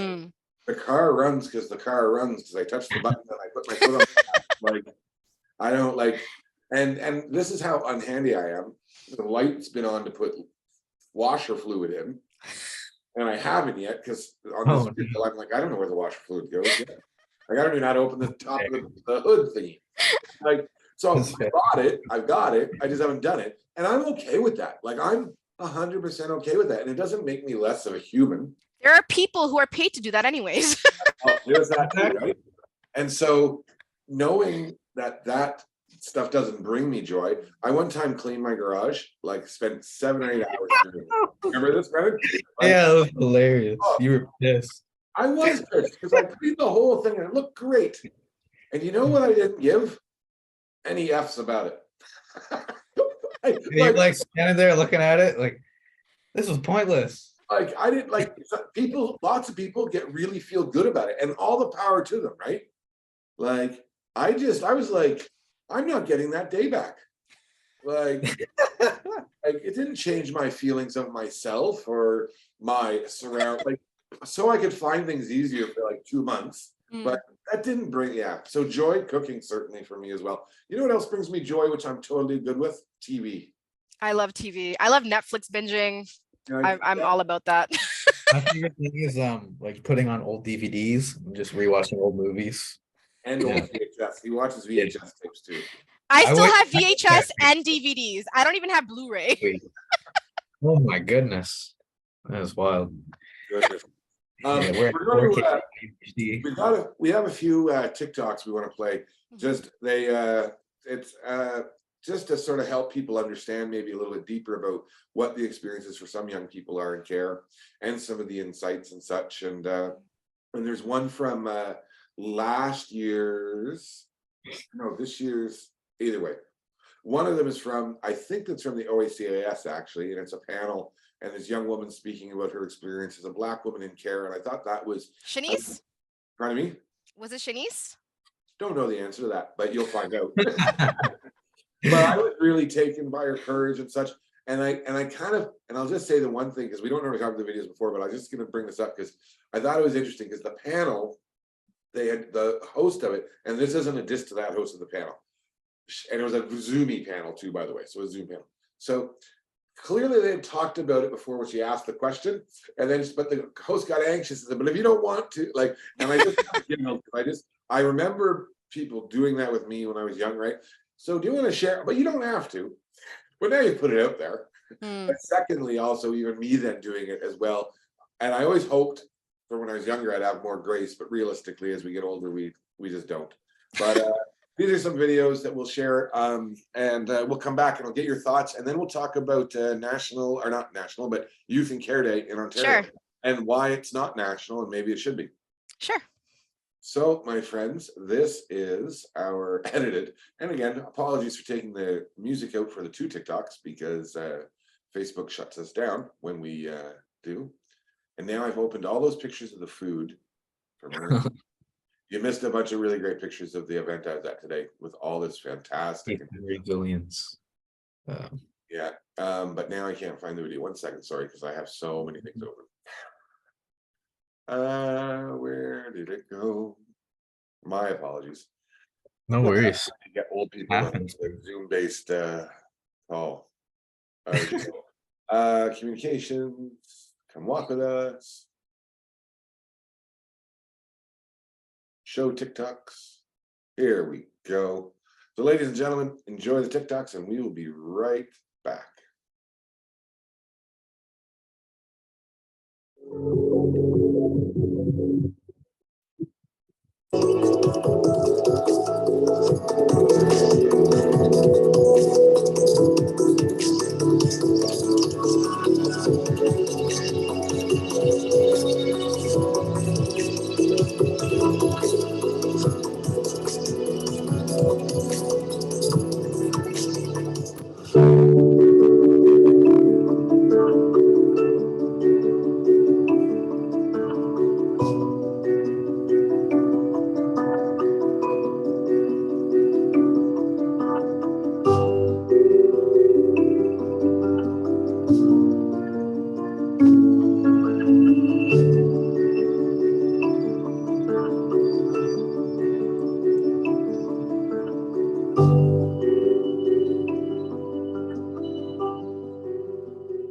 the car runs because the car runs because I touch the button and I put my foot on the like, I don't like, and this is how unhandy I am. The light's been on to put washer fluid in, and I haven't yet because on this video, I'm like, I don't know where the washer fluid goes yet. Like, I don't even know how to open the top of the hood thingy. Like, so I've got it, I just haven't done it, and I'm okay with that. Like, I'm 100% okay with that, and it doesn't make me less of a human. There are people who are paid to do that anyways. Oh, there's that too, right? And so knowing that stuff doesn't bring me joy. I one time cleaned my garage, like spent 7 or 8 hours doing it. Remember this, Brennan? Like, yeah, it was hilarious. You were pissed. I was pissed because I cleaned the whole thing and it looked great. And you know what I didn't give? Any F's about it. You're like standing there looking at it like, this was pointless. Like, I didn't like people, lots of people really feel good about it, and all the power to them, right? Like, I was like, I'm not getting that day back. Like, like, it didn't change my feelings of myself or my surround, like, so I could find things easier for like 2 months, but that didn't bring, so joy, cooking certainly for me as well. You know what else brings me joy, which I'm totally good with? TV. I love TV. I love Netflix binging. I'm all about that. My favorite thing is like putting on old DVDs and just rewatching old movies. And old VHS. He watches VHS tapes too. I still have VHS and DVDs. I don't even have Blu-ray. Oh my goodness. That is wild. Goodness. We have a few TikToks we want to play. Just it's just to sort of help people understand maybe a little bit deeper about what the experiences for some young people are in care and some of the insights and such. And there's one from this year's, either way. One of them is from, I think that's from the OACAS actually, and it's a panel, and this young woman speaking about her experience as a Black woman in care. And I thought that was Shanice. Pardon me? Was it Shanice? Don't know the answer to that, but you'll find out. But I was really taken by her courage and such. And I'll just say the one thing, because we don't normally talk about the videos before, but I was just going to bring this up because I thought it was interesting because the panel, they had the host of it, and this isn't a diss to that host of the panel. And it was a Zoomy panel too, by the way. So it was a Zoom panel. So clearly they had talked about it before when she asked the question, and then, but the host got anxious and said, but if you don't want to, like, and I remember people doing that with me when I was young, right? So do you want to share? But you don't have to. But now you put it out there. Mm. But secondly, also even me then doing it as well. And I always hoped for when I was younger, I'd have more grace, but realistically, as we get older, we just don't. But these are some videos that we'll share, and we'll come back and I'll get your thoughts, and then we'll talk about national, or not national, but Youth and Care Day in Ontario, Sure. and why it's not national and maybe it should be. Sure. So, my friends, this is our edited, and again, apologies for taking the music out for the 2 TikToks because Facebook shuts us down when we do. And now I've opened all those pictures of the food for my You missed a bunch of really great pictures of the event I was at today with all this fantastic. Resilience. Yeah, but now I can't find the video. 1 second, sorry, because I have so many things open. Where did it go? My apologies. No worries. Get old people on Happens. the Zoom-based call. Communications, come walk with us. Show TikToks. Here we go. So, ladies and gentlemen, enjoy the TikToks, and we will be right back.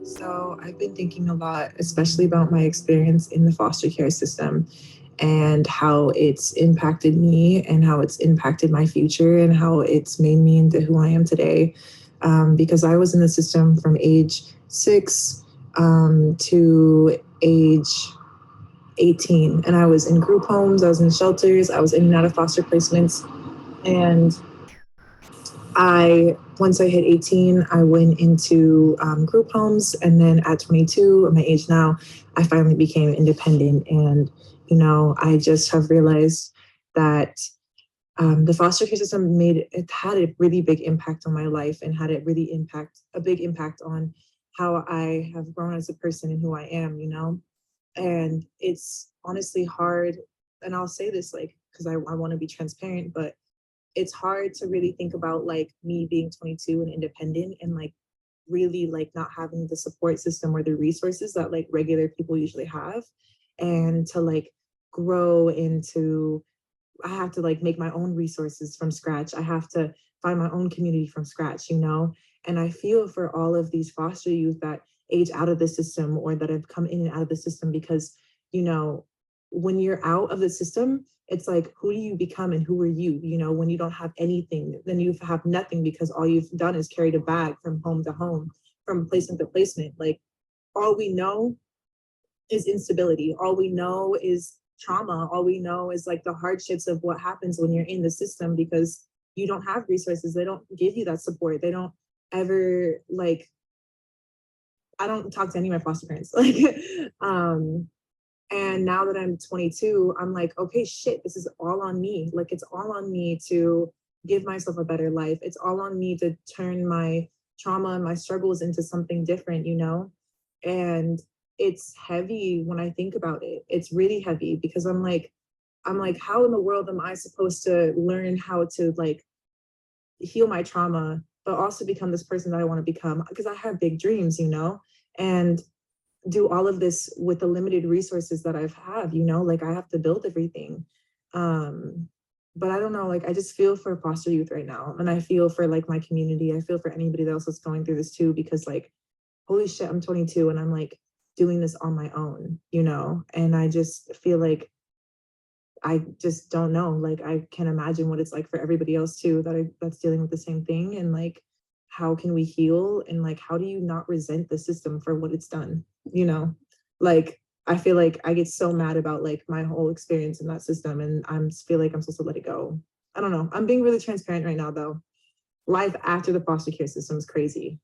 So I've been thinking a lot, especially about my experience in the foster care system and how it's impacted me and how it's impacted my future and how it's made me into who I am today. Because I was in the system from age 6 to age 18, and I was in group homes, I was in shelters, I was in and out of foster placements. And once I hit 18, I went into group homes, and then at 22, at my age now, I finally became independent. And I just have realized that the foster care system had a really big impact on my life, and had a big impact on how I have grown as a person and who I am. And it's honestly hard, and I'll say this because I want to be transparent, but it's hard to really think about me being 22 and independent, and really not having the support system or the resources that regular people usually have, and to grow into, I have to make my own resources from scratch. I have to find my own community from scratch, and I feel for all of these foster youth that age out of the system or that have come in and out of the system, because when you're out of the system, it's who do you become and who are you? When you don't have anything, then you have nothing, because all you've done is carried a bag from home to home, from placement to placement. All we know is instability. All we know is trauma. All we know is the hardships of what happens when you're in the system, because you don't have resources. They don't give you that support. They don't ever I don't talk to any of my foster parents. And now that I'm 22, I'm okay, shit, this is all on me. It's all on me to give myself a better life. It's all on me to turn my trauma and my struggles into something different, And it's heavy when I think about it. It's really heavy, because I'm how in the world am I supposed to learn how to heal my trauma, but also become this person that I want to become? Because I have big dreams, and do all of this with the limited resources that I have, I have to build everything. But I don't know, I just feel for foster youth right now. And I feel for my community. I feel for anybody else that's going through this too, because holy shit, I'm 22 and I'm doing this on my own, and I just feel I just don't know. I can't imagine what it's like for everybody else too, that's dealing with the same thing, and how can we heal, and like how do you not resent the system for what it's done, you know? Like I feel like I get so mad about like my whole experience in that system, and I feel like I'm supposed to let it go. I don't know. I'm being really transparent right now though. Life after the foster care system is crazy.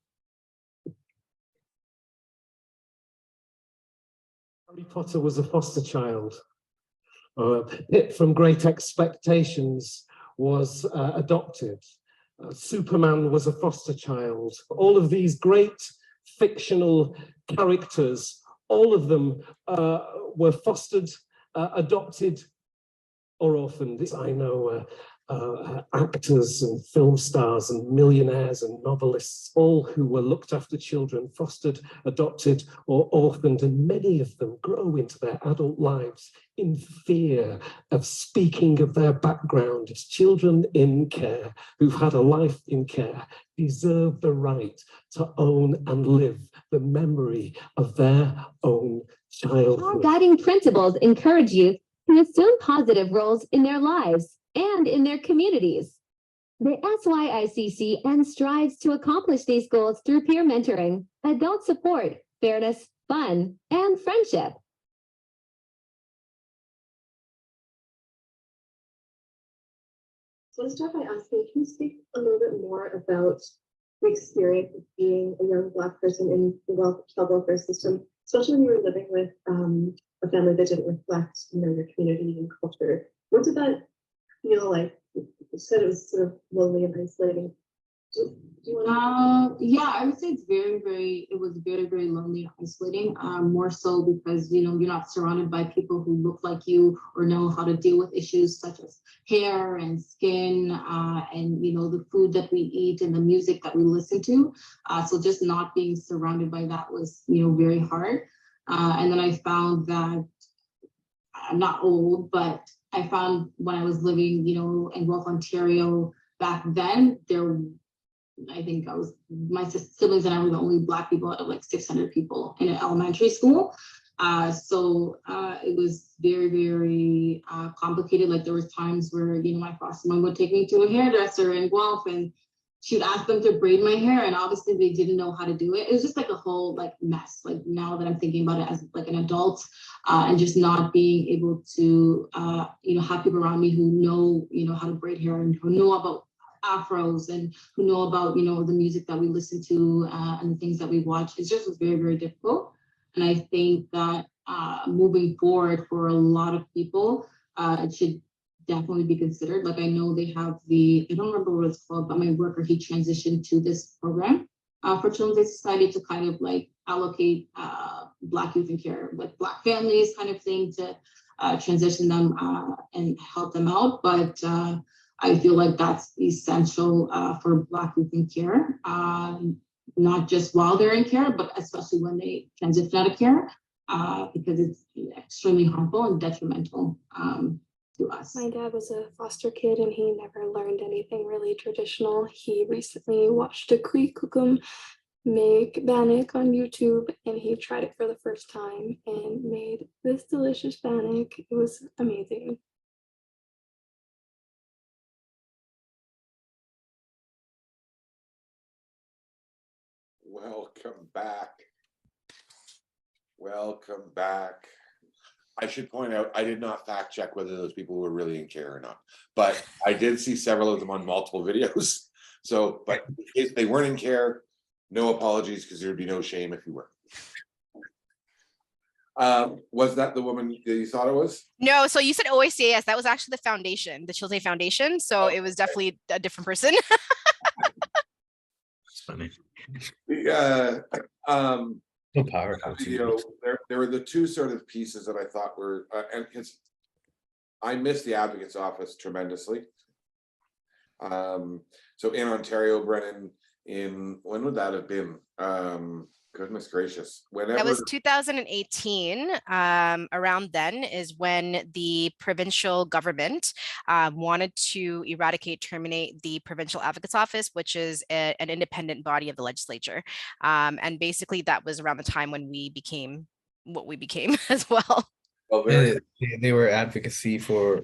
Harry Potter was a foster child. Pip from Great Expectations was adopted. Superman was a foster child. All of these great fictional characters, all of them were fostered, adopted, or orphaned. I know actors and film stars and millionaires and novelists, all who were looked after children, fostered, adopted, or orphaned, and many of them grow into their adult lives in fear of speaking of their background as children in care who've had a life in care deserve the right to own and live the memory of their own childhood. Our guiding principles encourage youth to assume positive roles in their lives and in their communities. The SYICC strives to accomplish these goals through peer mentoring, adult support, fairness, fun, and friendship. So let's start by asking, can you speak a little bit more about the experience of being a young Black person in the child welfare system, especially when you were living with a family that didn't reflect, your community and culture? What did that feel like? You said it was sort of lonely and isolating. Do you want to? Yeah, I would say it was very, very lonely and isolating. More so because, you're not surrounded by people who look like you or know how to deal with issues such as hair and skin, and, the food that we eat and the music that we listen to. So just not being surrounded by that was, very hard. And then I found that I'm not old, but I found when I was living, in Guelph, Ontario back then, I think my siblings and I were the only Black people out of like 600 people in an elementary school. So it was very, very complicated. Like there was times where, my foster mom would take me to a hairdresser in Guelph and she would ask them to braid my hair, and obviously they didn't know how to do it. It was just like a whole mess. Like now that I'm thinking about it as like an adult, and just not being able to, have people around me who know, how to braid hair and who know about afros and who know about, the music that we listen to and the things that we watch. It just was very, very difficult. And I think that moving forward for a lot of people, it should definitely be considered. Like I know they have I don't remember what it's called, but my worker, he transitioned to this program for Children's Society to kind of like allocate Black youth in care, like Black families kind of thing, to transition them and help them out. But I feel like that's essential for Black youth in care, not just while they're in care, but especially when they transition out of care, because it's extremely harmful and detrimental to us. My dad was a foster kid and he never learned anything really traditional. He recently watched a Cree Cookum make bannock on YouTube, and he tried it for the first time and made this delicious bannock. It was amazing. Welcome back. Welcome back. I should point out, I did not fact check whether those people were really in care or not, but I did see several of them on multiple videos. So, but if they weren't in care, no apologies, because there'd be no shame if you were. Was that the woman that you thought it was? No, so you said OACAS. That was actually the foundation, the Children's Foundation. So it was definitely a different person. It's funny. So powerful. There were the two sort of pieces that I thought were, and I miss the advocate's office tremendously. So in Ontario, Brennan, when would that have been? Goodness gracious. Whenever. That was 2018. Around then is when the provincial government wanted to terminate the Provincial Advocate's Office, which is an independent body of the legislature. And basically that was around the time when we became what we became as well. Well, very They were advocacy for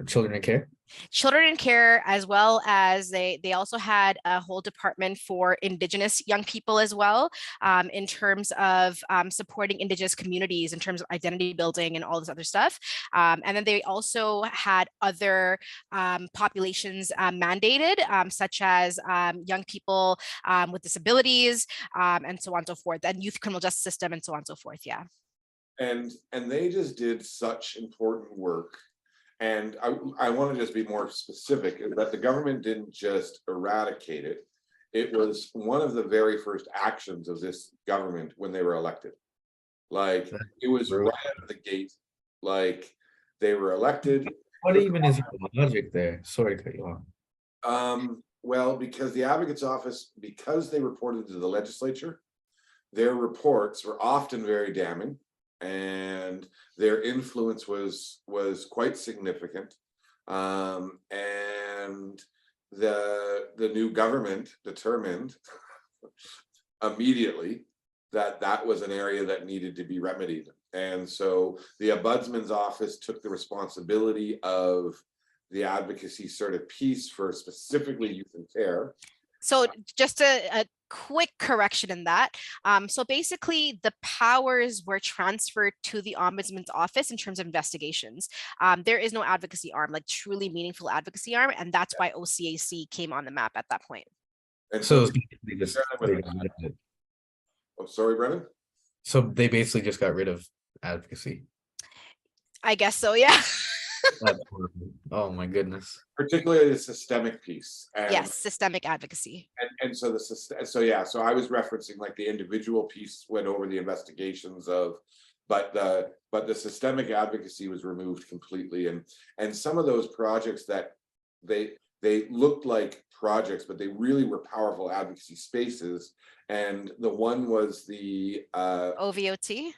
children in care. Children in care, as well as they also had a whole department for Indigenous young people as well, in terms of supporting Indigenous communities in terms of identity building and all this other stuff. And then they also had other populations mandated, such as young people with disabilities, and so on and so forth, and youth criminal justice system, and so on and so forth. Yeah. and they just did such important work. And I want to just be more specific, is that the government didn't just eradicate it. It was one of the very first actions of this government when they were elected. Like, it was right out of the gate. Like, they were elected. What even is the logic there? Sorry to cut you off. Well, because the advocate's office, because they reported to the legislature, their reports were often very damning, and their influence was quite significant. And the new government determined immediately that that was an area that needed to be remedied. And so the ombudsman's office took the responsibility of the advocacy sort of piece for specifically youth in care. So just a quick correction in that. So basically, the powers were transferred to the ombudsman's office in terms of investigations. There is no advocacy arm, like truly meaningful advocacy arm, and that's why OCAC came on the map at that point. And So so, they just oh, sorry, Brennan. So they basically just got rid of advocacy. I guess so, yeah. That's horrible. Oh my goodness. Particularly the systemic piece. And, Yes, systemic advocacy. and so so I was referencing like the individual piece went over the investigations of, but the systemic advocacy was removed completely. And some of those projects that they looked like projects, but they really were powerful advocacy spaces. And the one was the OVOT.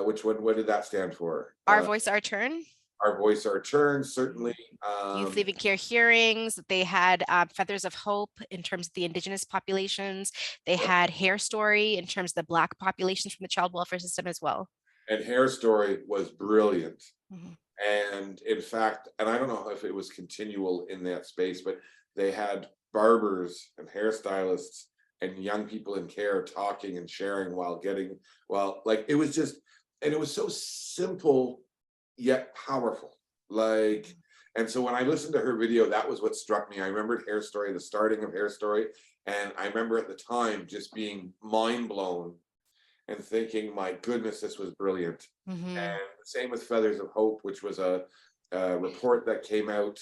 Which one? What did that stand for? Our Voice, Our Turn. Our Voice, Our Turn, certainly. Youth Leaving Care hearings. They had Feathers of Hope in terms of the Indigenous populations. They had Hair Story in terms of the Black populations from the child welfare system as well. And Hair Story was brilliant. Mm-hmm. And in fact, and I don't know if it was continual in that space, but they had barbers and hairstylists and young people in care talking and sharing like it was just, and it was so simple yet powerful. Like, and so when I listened to her video, that was what struck me. I remembered Hair Story, the starting of Hair Story, and I remember at the time just being mind blown and thinking, my goodness, this was brilliant. Mm-hmm. And same with Feathers of Hope, which was a report that came out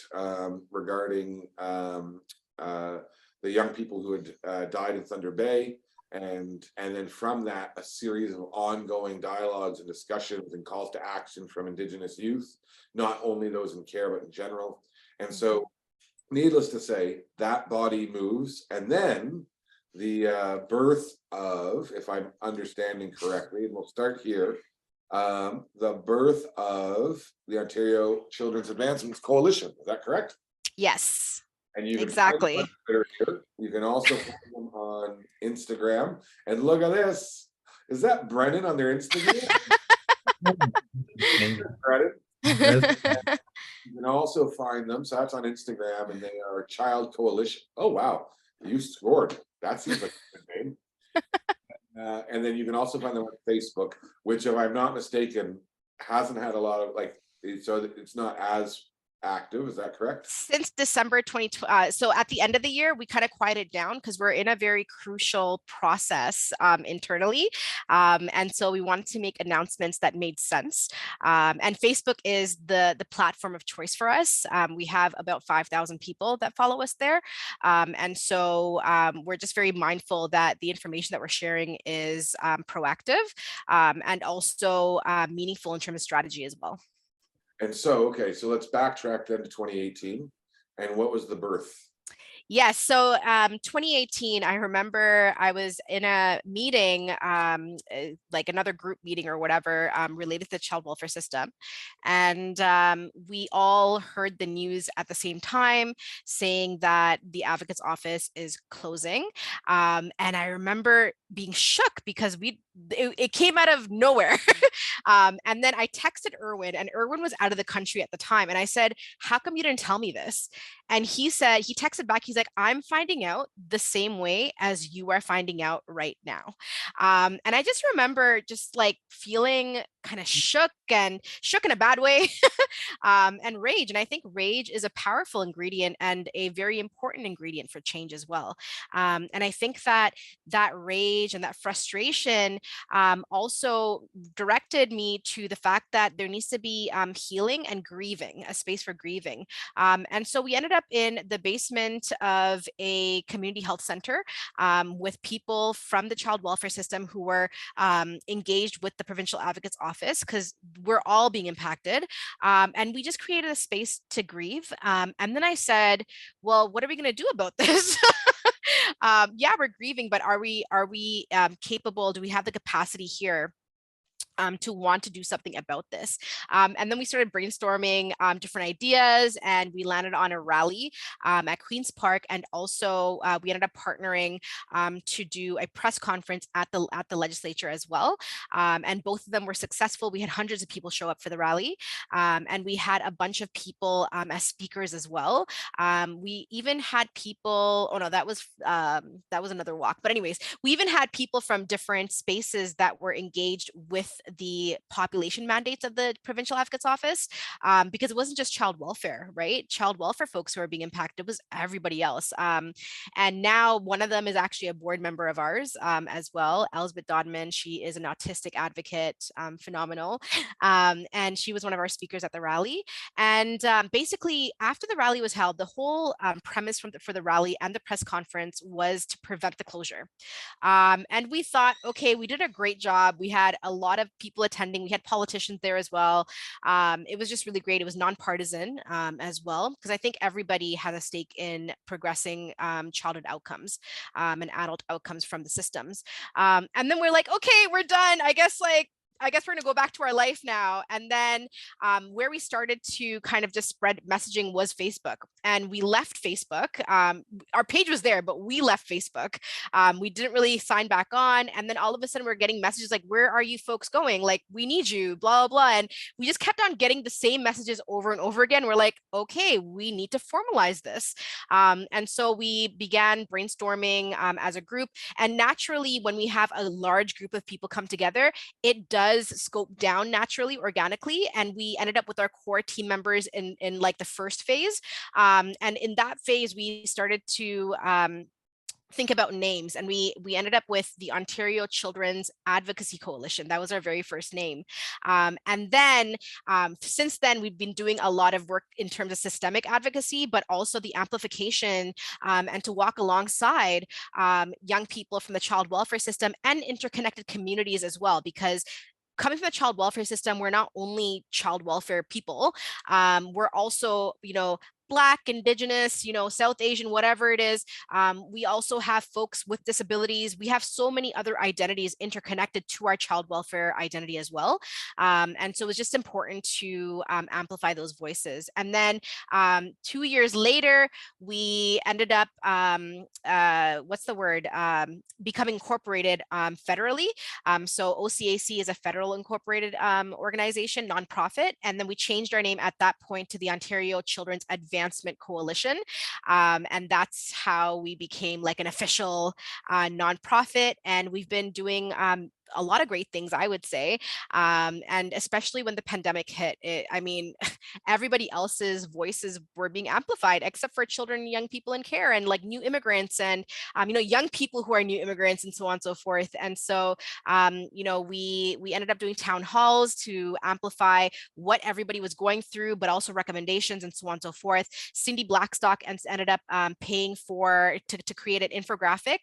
regarding the young people who had died in Thunder Bay. And then from that, a series of ongoing dialogues and discussions and calls to action from Indigenous youth, not only those in care, but in general. And so, needless to say, that body moves. And then the birth of, if I'm understanding correctly, and we'll start here, the birth of the Ontario Children's Advancements Coalition. Is that correct? Yes. And you can exactly. find them on Twitter here. You can also find them on Instagram. And look at this. Is that Brennan on their Instagram? Credit. You can also find them. So that's on Instagram, and they are Child Coalition. Oh wow, you scored. That seems like a good name. And then you can also find them on Facebook, which, if I'm not mistaken, hasn't had a lot of so it's not as active. Is that correct? Since December 2020. So at the end of the year, we kind of quieted down because we're in a very crucial process internally. And so we wanted to make announcements that made sense. And Facebook is the platform of choice for us. We have about 5,000 people that follow us there. And so we're just very mindful that the information that we're sharing is proactive and also meaningful in terms of strategy as well. And so, okay, so let's backtrack then to 2018. And what was the birth? Yes. So 2018, I remember I was in a meeting, like another group meeting or whatever, related to the child welfare system. And we all heard the news at the same time saying that the advocate's office is closing. And I remember being shook because it came out of nowhere. And then I texted Erwin, and Erwin was out of the country at the time. And I said, how come you didn't tell me this? And he texted back, he's like, I'm finding out the same way as you are finding out right now. And I just remember just like feeling kind of shook in a bad way, and rage. And I think rage is a powerful ingredient and a very important ingredient for change as well. And I think that rage and that frustration also directed me to the fact that there needs to be healing and grieving, a space for grieving. And so we ended up in the basement of a community health center with people from the child welfare system who were engaged with the provincial advocate's office, because we're all being impacted. And we just created a space to grieve. And then I said, well, what are we going to do about this? Yeah, we're grieving, but are we capable? Do we have the capacity here to want to do something about this? And then we started brainstorming different ideas, and we landed on a rally at Queen's Park. And also we ended up partnering to do a press conference at the legislature as well. And both of them were successful. We had hundreds of people show up for the rally, and we had a bunch of people as speakers as well. We even had people, oh no, that was another walk. But anyways, we even had people from different spaces that were engaged with the population mandates of the provincial advocate's office, because it wasn't just child welfare, right? Child welfare folks who are being impacted, was everybody else. And now one of them is actually a board member of ours as well, Elizabeth Dodman. She is an autistic advocate, phenomenal. And she was one of our speakers at the rally. And basically, after the rally was held, the whole premise for the rally and the press conference was to prevent the closure. And we thought, okay, we did a great job. We had a lot of people attending. We had politicians there as well. It was just really great. It was nonpartisan as well, because I think everybody has a stake in progressing childhood outcomes and adult outcomes from the systems. And then we're like, okay, we're done. I guess we're going to go back to our life now. And then where we started to kind of just spread messaging was Facebook. And we left Facebook. Our page was there, but we left Facebook. We didn't really sign back on. And then all of a sudden we're getting messages like, where are you folks going? Like, we need you, blah, blah, blah. And we just kept on getting the same messages over and over again. We're like, okay, we need to formalize this. And so we began brainstorming as a group. And naturally, when we have a large group of people come together, it does scope down naturally, organically. And we ended up with our core team members in like the first phase. And in that phase, we started to think about names, and we ended up with the Ontario Children's Advocacy Coalition. That was our very first name. And then since then, we've been doing a lot of work in terms of systemic advocacy, but also the amplification and to walk alongside young people from the child welfare system and interconnected communities as well, because coming from the child welfare system, we're not only child welfare people, we're also, Black, Indigenous, South Asian, whatever it is. We also have folks with disabilities. We have so many other identities interconnected to our child welfare identity as well. And so it's just important to amplify those voices. And then 2 years later, we ended up, becoming incorporated federally. So OCAC is a federal incorporated organization, nonprofit. And then we changed our name at that point to the Ontario Children's Advancement Coalition. And that's how we became like an official nonprofit. And we've been doing a lot of great things, I would say. And especially when the pandemic hit, everybody else's voices were being amplified except for children and young people in care and like new immigrants and, young people who are new immigrants and so on and so forth. And so, we ended up doing town halls to amplify what everybody was going through, but also recommendations and so on and so forth. Cindy Blackstock ended up paying to create an infographic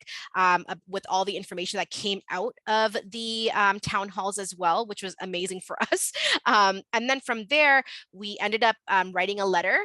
with all the information that came out of the the town halls as well, which was amazing for us. And then from there, we ended up writing a letter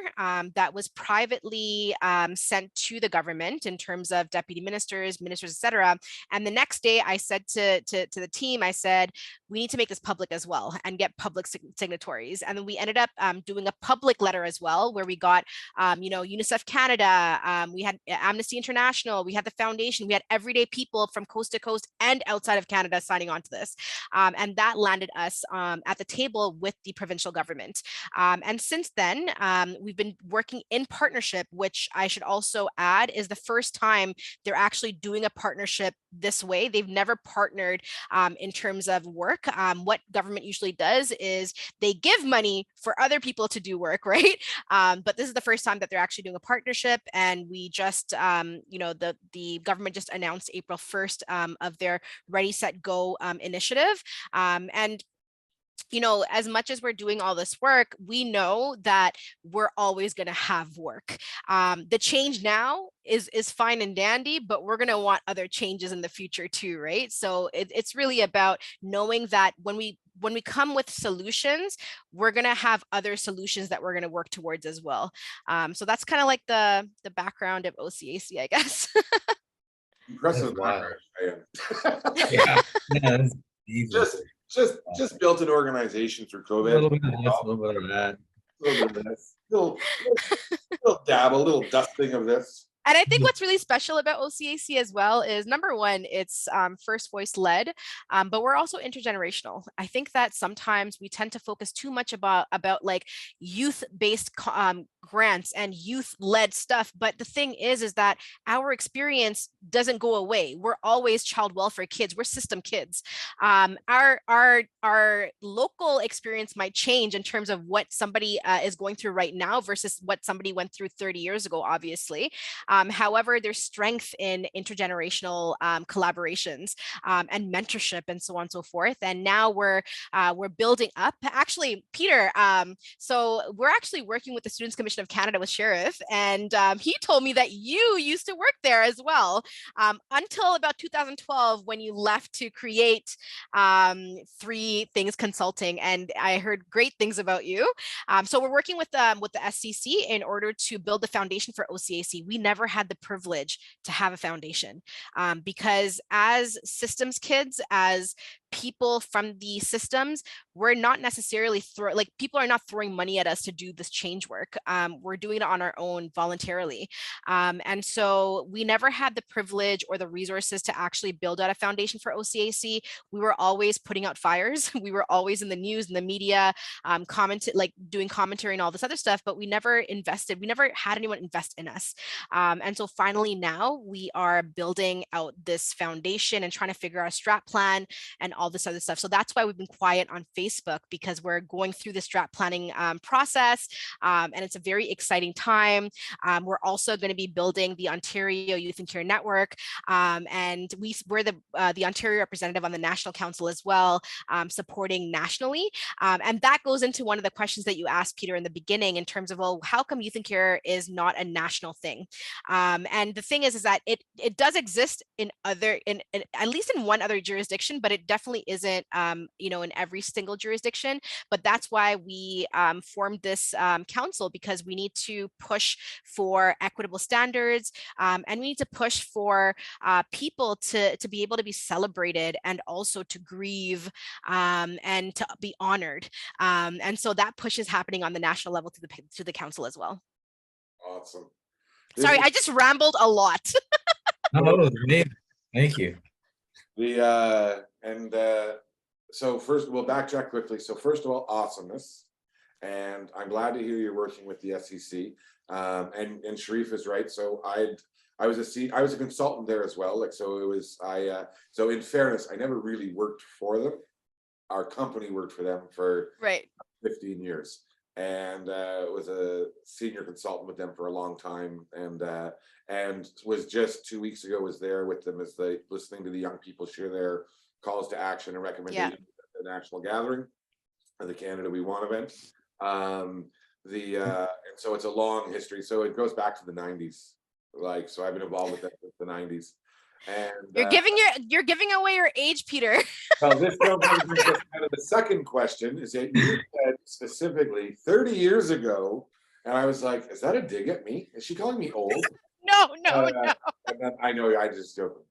that was privately sent to the government in terms of deputy ministers, etc. And the next day I said to the team, I said, we need to make this public as well and get public signatories. And then we ended up doing a public letter as well, where we got, UNICEF Canada, we had Amnesty International, we had the foundation, we had everyday people from coast to coast and outside of Canada signing on to this. And that landed us at the table with the provincial government. And since then, we've been working in partnership, which I should also add is the first time they're actually doing a partnership this way. They've never partnered in terms of work. What government usually does is they give money for other people to do work, right? But this is the first time that they're actually doing a partnership. And we just, the government just announced April 1st of their Ready, Set, Go initiative. And as much as we're doing all this work, we know that we're always going to have work. The change now is fine and dandy, but we're going to want other changes in the future too, right? So it's really about knowing that when we come with solutions, we're going to have other solutions that we're going to work towards as well. So that's kind of like the background of OCAC, I guess. Impressive. Yeah, that's easy. Just built an organization through A COVID. little bit of this, a little bit of that. A little bit of this, little dabble, a little dusting of this. And I think what's really special about OCAC as well is, number one, it's first voice led, but we're also intergenerational. I think that sometimes we tend to focus too much about like youth-based grants and youth-led stuff. But the thing is that our experience doesn't go away. We're always child welfare kids. We're system kids. Our local experience might change in terms of what somebody is going through right now versus what somebody went through 30 years ago, obviously. However, there's strength in intergenerational collaborations and mentorship and so on and so forth. And now we're building up. Actually, Peter, so we're actually working with the Students' Commission of Canada with Sheriff, and he told me that you used to work there as well until about 2012 when you left to create Three Things Consulting, and I heard great things about you. So we're working with the SCC in order to build the foundation for OCAC. We never had the privilege to have a foundation because as systems kids, as people from the systems, we're not necessarily people are not throwing money at us to do this change work. We're doing it on our own voluntarily. And so we never had the privilege or the resources to actually build out a foundation for OCAC. We were always putting out fires. We were always in the news and the media, doing commentary and all this other stuff, but we never invested. We never had anyone invest in us. And so finally now we are building out this foundation and trying to figure out a strat plan and all this other stuff. So that's why we've been quiet on Facebook, because we're going through the strat planning process, and it's a very exciting time. We're also going to be building the Ontario Youth in Care Network, and we're the Ontario representative on the National Council as well, supporting nationally. And that goes into one of the questions that you asked, Peter, in the beginning, in terms of, well, how come youth in care is not a national thing? And the thing is that it does exist in at least in one other jurisdiction, but it definitely isn't, in every single jurisdiction. But that's why we formed this council, because we need to push for equitable standards, and we need to push for people to be able to be celebrated and also to grieve and to be honored. And so that push is happening on the national level to the council as well. Awesome. Sorry, I just rambled a lot. No, that was amazing. Thank you. So first, we'll backtrack quickly. So first of all, awesomeness, and I'm glad to hear you're working with the SEC. And Sharif is right. So I was a consultant there as well. So in fairness, I never really worked for them. Our company worked for them for 15 years, and was a senior consultant with them for a long time, and was just 2 weeks ago was there with them as listening to the young people share their calls to action and recommendations at the national gathering of the Canada We Want event. And so it's a long history. So it goes back to the 90s. So I've been involved with that since the 90s. And You're giving away your age, Peter. well, this brings us kind of the second question is that you said specifically 30 years ago, and I was like, is that a dig at me? Is she calling me old? No. And then I know I just joking.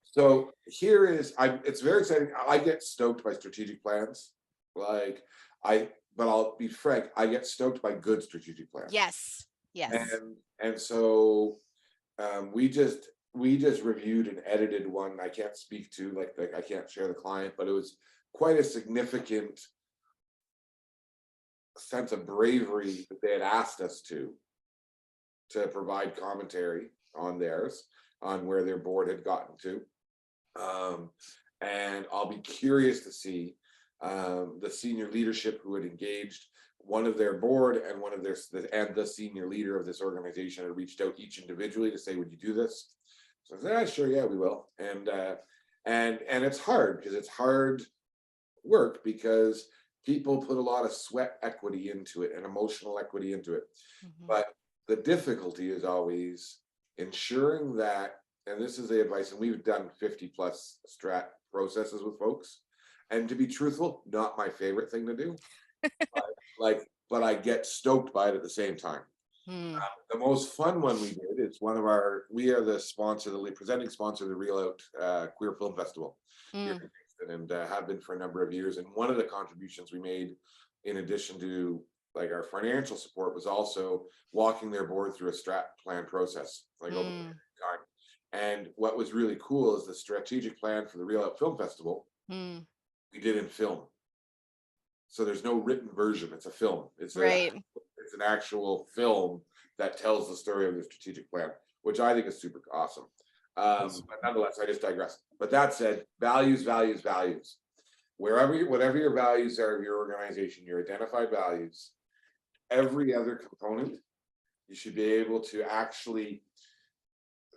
So here is it's very exciting. I get stoked by strategic plans. But I'll be frank, I get stoked by good strategic plans. Yes. And so we just reviewed and edited one. I can't speak to like I can't share the client, but it was quite a significant sense of bravery that they had asked us to provide commentary on theirs, on where their board had gotten to. And I'll be curious to see the senior leadership who had engaged one of their board and the senior leader of this organization had reached out each individually to say, would you do this? So I said, sure, yeah, we will. And it's hard because it's hard work because people put a lot of sweat equity into it and emotional equity into it. Mm-hmm. But the difficulty is always ensuring that, and this is the advice, and we've done 50 plus strat processes with folks, and to be truthful, not my favorite thing to do, but I get stoked by it at the same time. The most fun one we did is we are the sponsor, the presenting sponsor of the Real Out Queer Film Festival here in Kingston, and have been for a number of years. And one of the contributions we made, in addition to like our financial support, was also walking their board through a strat plan process, over time. And what was really cool is the strategic plan for the Real Out Film Festival we did in film. So there's no written version, it's a film. It's an actual film that tells the story of the strategic plan, which I think is super awesome. But nonetheless, I just digress. But that said, values. Whatever your values are of your organization, your identified values, every other component, you should be able to actually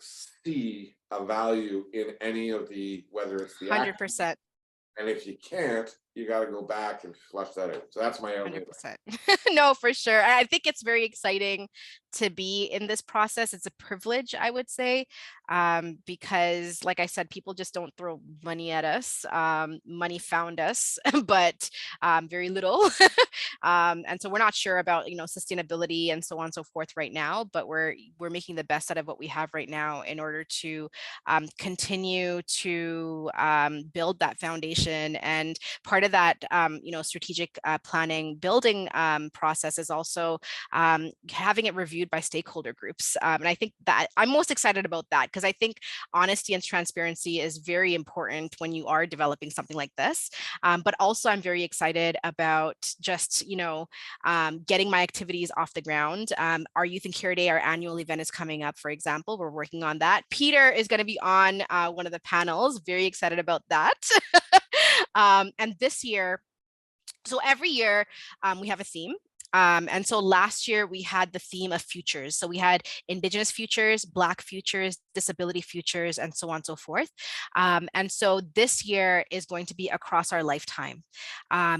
see a value in any of the, whether it's the 100%. And if you can't, you got to go back and flush that out. So that's my own 100%. No, for sure. I think it's very exciting to be in this process. It's a privilege, I would say, because like I said, people just don't throw money at us. Money found us, but very little. And so we're not sure about, sustainability and so on and so forth right now, but we're making the best out of what we have right now in order to continue to build that foundation. And part of that, strategic planning building process is also having it reviewed by stakeholder groups. And I think that I'm most excited about that because I think honesty and transparency is very important when you are developing something like this. But also I'm very excited about just, getting my activities off the ground. Our Youth and Care Day, our annual event is coming up, for example. We're working on that. Peter is going to be on one of the panels. Very excited about that. And this year, so every year we have a theme. And so last year we had the theme of futures. So we had Indigenous futures, Black futures, disability futures, and so on and so forth. And so this year is going to be across our lifetime,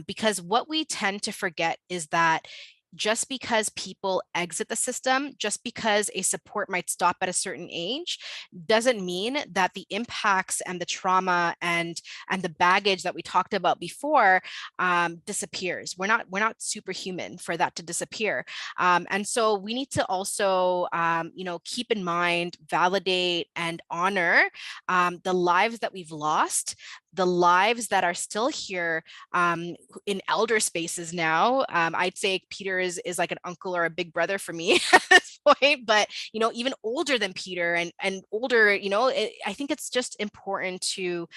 because what we tend to forget is that just because people exit the system, just because a support might stop at a certain age, doesn't mean that the impacts and the trauma and the baggage that we talked about before disappears. We're not superhuman for that to disappear. And so we need to also, keep in mind, validate, and honor the lives that we've lost, the lives that are still here in elder spaces now. I'd say Peter is like an uncle or a big brother for me at this point, but even older than Peter and older, I think it's just important to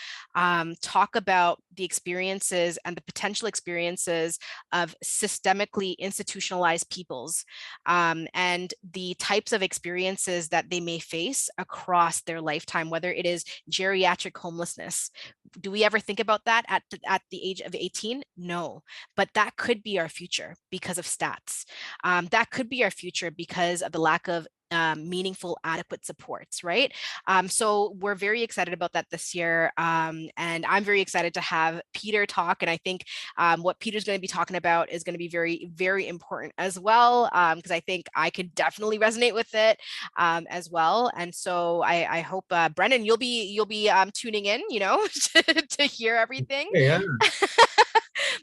talk about the experiences and the potential experiences of systemically institutionalized peoples, and the types of experiences that they may face across their lifetime, whether it is geriatric homelessness. Do we ever think about that at the age of 18? No, but that could be our future because of stats. That could be our future because of the lack of meaningful, adequate supports, right? So we're very excited about that this year. And I'm very excited to have Peter talk. And I think what Peter's going to be talking about is going to be very, very important as well, because I think I could definitely resonate with it as well. And so I hope, Brennan, you'll be tuning in, to hear everything. Yeah.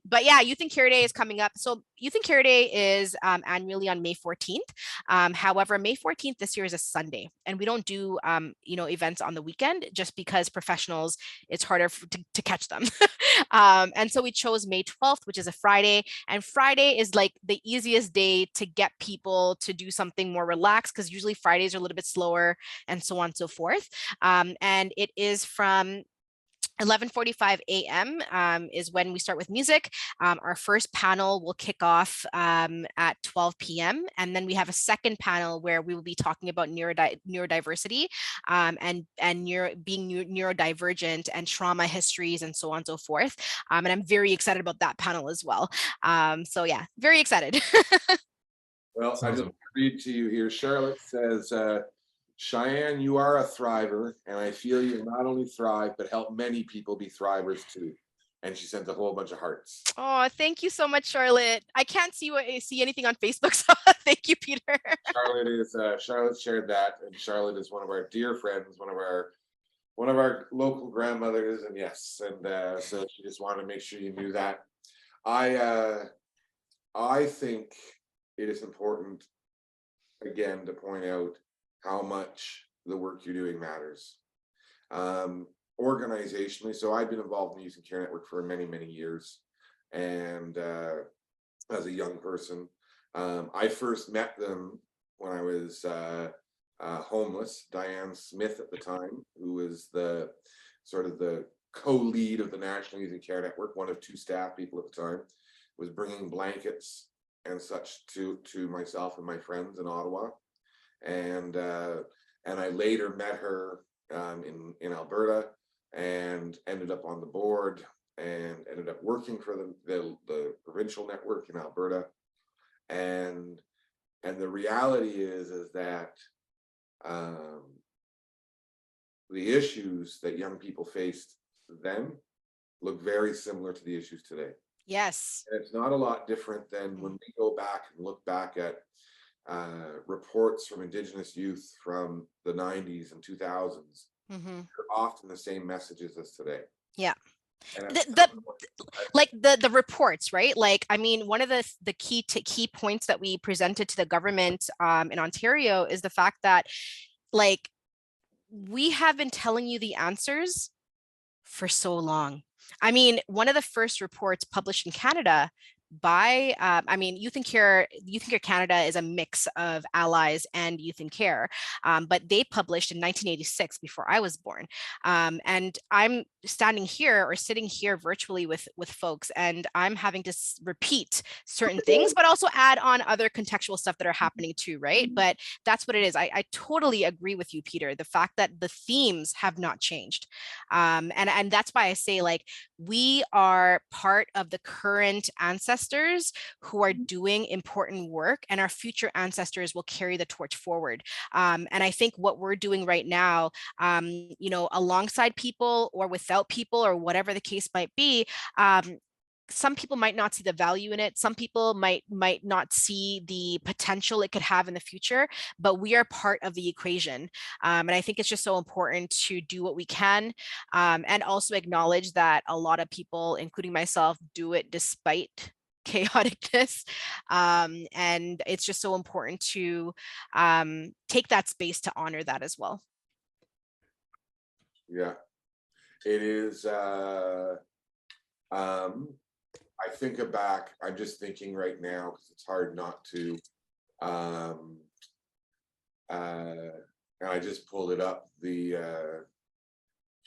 But yeah, Youth and Care Day is coming up. So Youth and Care Day is annually on May 14th. However, May 14th this year is a Sunday, and we don't do events on the weekend just because professionals, it's harder to catch them. And so we chose May 12th, which is a Friday, and Friday is like the easiest day to get people to do something more relaxed, because usually Fridays are a little bit slower and so on and so forth. And it is from 11:45 a.m. Is when we start with music. Our first panel will kick off at 12 p.m. And then we have a second panel where we will be talking about neurodiversity and being neurodivergent and trauma histories and so on and so forth. And I'm very excited about that panel as well. So yeah, very excited. Well, I just read to you here. Charlotte says, Cheyanne, you are a thriver, and I feel you not only thrive, but help many people be thrivers too. And she sent a whole bunch of hearts. Oh, thank you so much, Charlotte. I can't see anything on Facebook, so thank you, Peter. Charlotte shared that, and Charlotte is one of our dear friends, one of our local grandmothers, and yes, and so she just wanted to make sure you knew that. I think it is important, again, to point out how much the work you're doing matters. Organizationally, so I've been involved in the Youth and Care Network for many, many years, and as a young person, I first met them when I was homeless. Diane Smith at the time, who was the sort of the co-lead of the National Youth and Care Network, one of two staff people at the time, was bringing blankets and such to myself and my friends in Ottawa. And I later met her in Alberta and ended up on the board and ended up working for the provincial network in Alberta. And the reality is that the issues that young people faced then look very similar to the issues today. Yes. And it's not a lot different than when we go back and look back at reports from Indigenous youth from the 90s and 2000s. They're often the same messages as today. Yeah. The reports, right? Like, I mean, one of the key points that we presented to the government in Ontario is the fact that, like, we have been telling you the answers for so long. I mean, one of the first reports published in Canada by Youth and Care Canada is a mix of Allies and Youth and Care, but they published in 1986, before I was born, and I'm sitting here virtually with folks, and I'm having to repeat certain things, but also add on other contextual stuff that are happening too, right? But that's what it is. I totally agree with you, Peter, the fact that the themes have not changed, and that's why I say, like, we are part of the current ancestors who are doing important work, and our future ancestors will carry the torch forward. And I think what we're doing right now, alongside people or without people or whatever the case might be, some people might not see the value in it. Some people might not see the potential it could have in the future, but we are part of the equation. And I think it's just so important to do what we can, and also acknowledge that a lot of people, including myself, do it despite chaoticness, and it's just so important to take that space to honor that as well. Yeah, it is. I think back, I'm just thinking right now, because it's hard not to, and I just pulled it up, the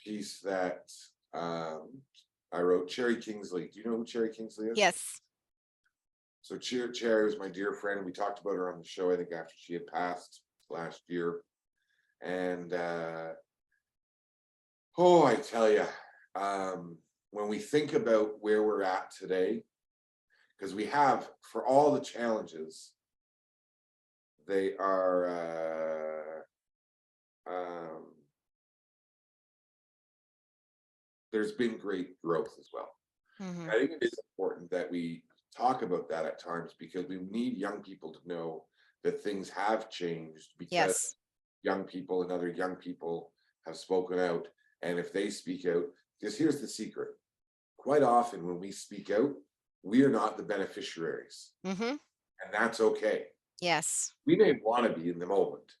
piece that I wrote, Cherry Kingsley. Do you know who Cherry Kingsley is? Yes. So Cherry was my dear friend. We talked about her on the show, I think, after she had passed last year. And I tell you, when we think about where we're at today, because we have, for all the challenges, They are there's been great growth as well. Mhm. I think it is important that we talk about that at times, because we need young people to know that things have changed, because Yes. young people and other young people have spoken out. And if they speak out, because here's the secret, quite often when we speak out, we are not the beneficiaries, Hmm. and that's okay. Yes. We may want to be in the moment,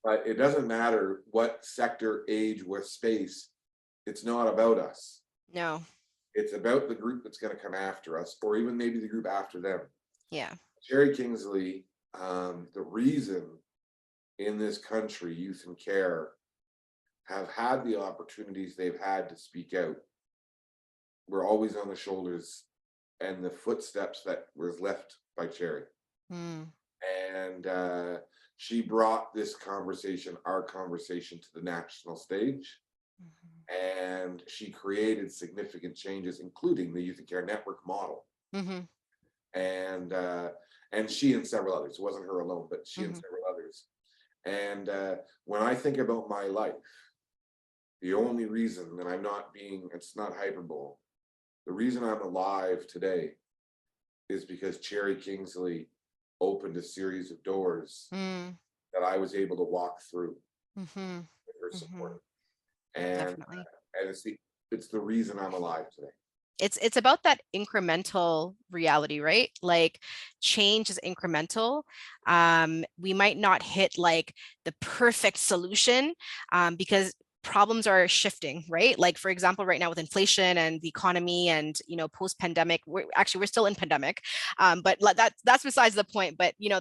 but it doesn't matter what sector, age, what space. It's not about us. No. It's about the group that's going to come after us, or even maybe the group after them. Yeah. Jerry Kingsley, the reason in this country youth in care have had the opportunities they've had to speak out, we're always on the shoulders and the footsteps that was left by Cherry. Mm. And she brought this conversation, our conversation, to the national stage. And she created significant changes, including the Youth in Care Network model. Mm-hmm. And she and several others. It wasn't her alone, but she and several others. And when I think about my life, the only reason, and it's not hyperbole, the reason I'm alive today is because Cherry Kingsley opened a series of doors that I was able to walk through with her support. And Definitely. and it's the reason I'm alive today. It's about that incremental reality, right? Like change is incremental. We might not hit like the perfect solution because problems are shifting, right? Like for example, right now with inflation and the economy and, you know, post-pandemic, we're still in pandemic, but that's besides the point. But you know,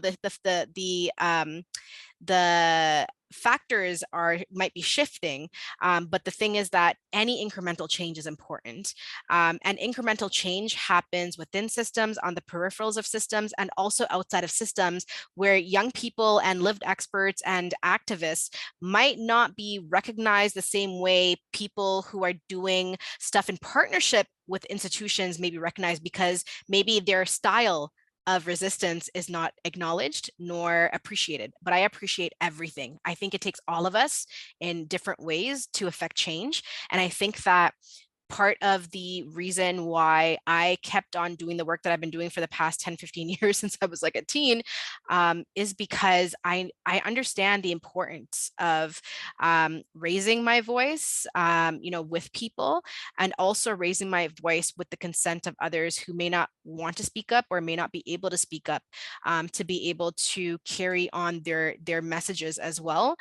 the factors might be shifting, but the thing is that any incremental change is important, and incremental change happens within systems, on the peripherals of systems, and also outside of systems, where young people and lived experts and activists might not be recognized the same way people who are doing stuff in partnership with institutions may be recognized, because maybe their style of resistance is not acknowledged nor appreciated. But I appreciate everything. I think it takes all of us in different ways to affect change. And I think that part of the reason why I kept on doing the work that I've been doing for the past 10, 15 years since I was like a teen, is because I understand the importance of raising my voice, you know, with people, and also raising my voice with the consent of others who may not want to speak up or may not be able to speak up, to be able to carry on their messages as well,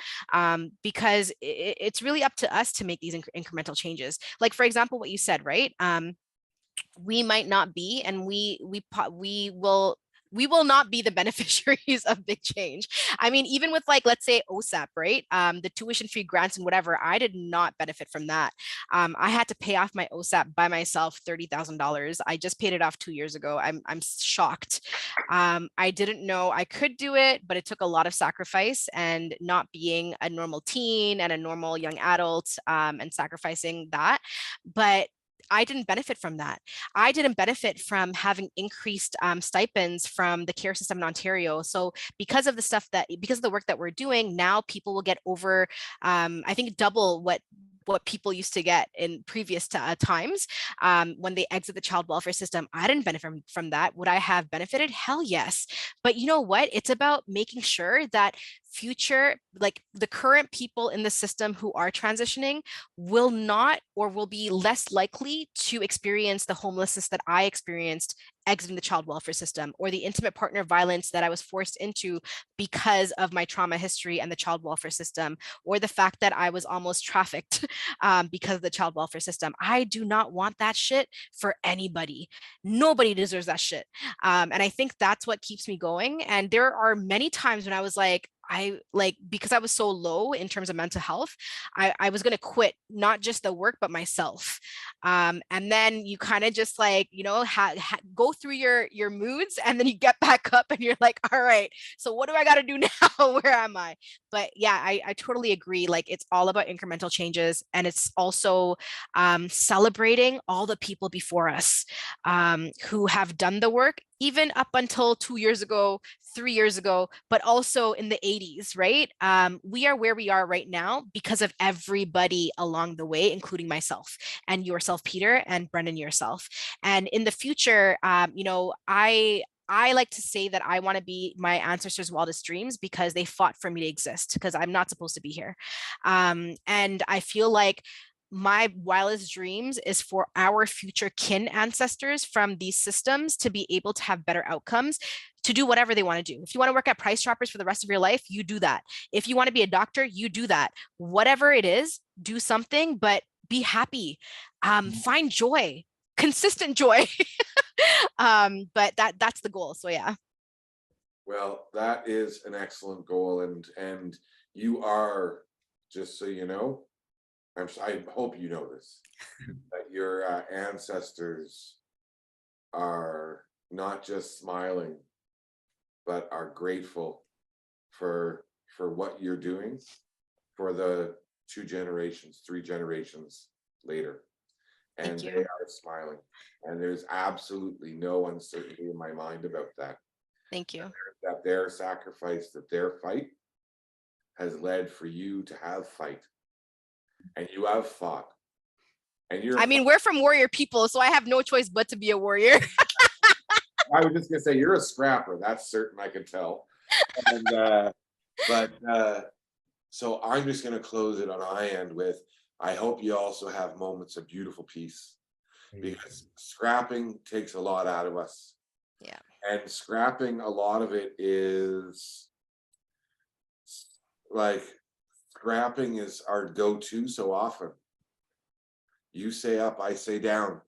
because it's really up to us to make these incremental changes. Like for example, what you said, right? We might not be, and we will not be the beneficiaries of big change. I mean, even with like, let's say OSAP, right? The tuition-free grants and whatever, I did not benefit from that. I had to pay off my OSAP by myself, $30,000. I just paid it off 2 years ago. I'm shocked. I didn't know I could do it, but it took a lot of sacrifice, and not being a normal teen and a normal young adult, and sacrificing that. But I didn't benefit from that. I didn't benefit from having increased stipends from the care system in Ontario. So because of the work that we're doing, now people will get over, I think, double what people used to get in previous times, when they exit the child welfare system. I didn't benefit from that. Would I have benefited? Hell yes. But you know what? It's about making sure that future, like the current people in the system who are transitioning, will not, or will be less likely to experience the homelessness that I experienced exiting the child welfare system, or the intimate partner violence that I was forced into because of my trauma history and the child welfare system, or the fact that I was almost trafficked because of the child welfare system. I do not want that shit for anybody. Nobody deserves that shit. And I think that's what keeps me going. And there are many times when I was like, because I was so low in terms of mental health, I was going to quit, not just the work, but myself. And then you kind of just like, you know, go through your moods, and then you get back up and you're like, all right, so what do I got to do now? Where am I? But yeah, I totally agree. Like, it's all about incremental changes. And it's also celebrating all the people before us, who have done the work, even up until 2 years ago, 3 years ago, but also in the 80s, right? We are where we are right now because of everybody along the way, including myself and yourself, Peter, and Brennan yourself. And in the future, I like to say that I want to be my ancestors' wildest dreams because they fought for me to exist, because I'm not supposed to be here. And I feel like my wildest dreams is for our future kin ancestors from these systems to be able to have better outcomes, to do whatever they want to do. If you want to work at Price Shoppers for the rest of your life, you do that. If you want to be a doctor, you do that. Whatever it is, do something, but be happy. Find joy, consistent joy. But that's the goal. So yeah. Well, that is an excellent goal, and you are, just so you know, I hope you know this, that your ancestors are not just smiling, but are grateful for what you're doing for the 2 generations, 3 generations later. And Thank they you. are smiling. And there's absolutely no uncertainty in my mind about that. Thank you. That their sacrifice, that their fight has led for you to have fight. And you have fought. And you're I mean, we're from warrior people, so I have no choice but to be a warrior. I was just gonna say you're a scrapper, that's certain, I can tell. And so I'm just gonna close it on my end with, I hope you also have moments of beautiful peace, because scrapping takes a lot out of us. Yeah. And scrapping, a lot of it is like, scrapping is our go-to so often. You say up, I say down.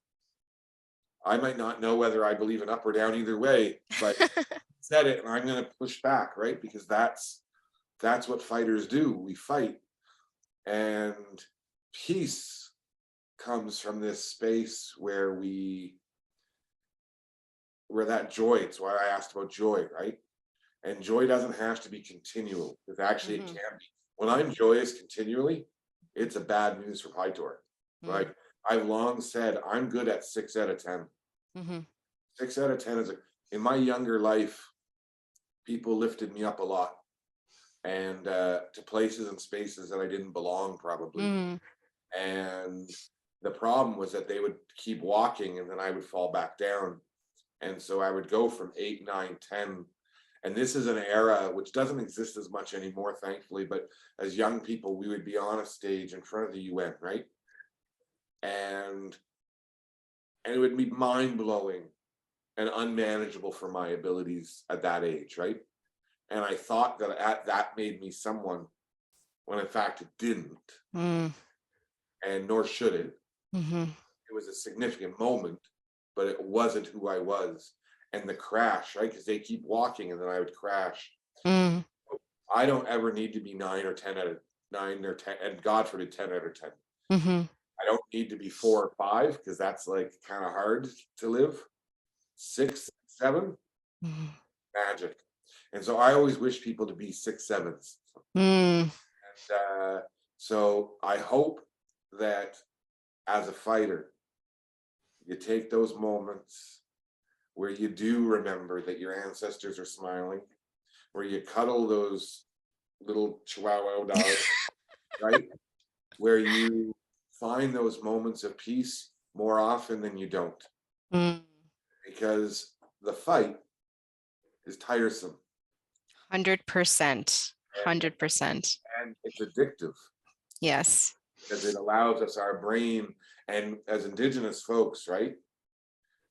I might not know whether I believe in up or down either way, but said it and I'm going to push back, right? Because that's what fighters do. We fight. And peace comes from this space where that joy, it's why I asked about joy, right? And joy doesn't have to be continual, because actually it can be. When I'm joyous continually, it's a bad news for Pytor, right? I've long said I'm good at 6 out of 10. 6 out of 10 is in my younger life, people lifted me up a lot, and to places and spaces that I didn't belong probably. And the problem was that they would keep walking and then I would fall back down. And so I would go from 8, 9, 10. And this is an era which doesn't exist as much anymore, thankfully, but as young people, we would be on a stage in front of the UN, right? And it would be mind-blowing and unmanageable for my abilities at that age, right? And I thought that made me someone, when in fact it didn't. And nor should it. It was a significant moment, but it wasn't who I was. And the crash, right? Because they keep walking and then I would crash. I don't ever need to be 9 or 10 out of 9 or 10, and God forbid 10 out of 10. I don't need to be 4 or 5, because that's like kind of hard to live. 6, 7, magic. And so I always wish people to be 6, 7s. And so I hope that as a fighter, you take those moments where you do remember that your ancestors are smiling, where you cuddle those little chihuahua dogs, right? Where you find those moments of peace more often than you don't. Because the fight is tiresome. 100%. 100%. And it's addictive. Yes. Because it allows us, our brain, and as Indigenous folks, right,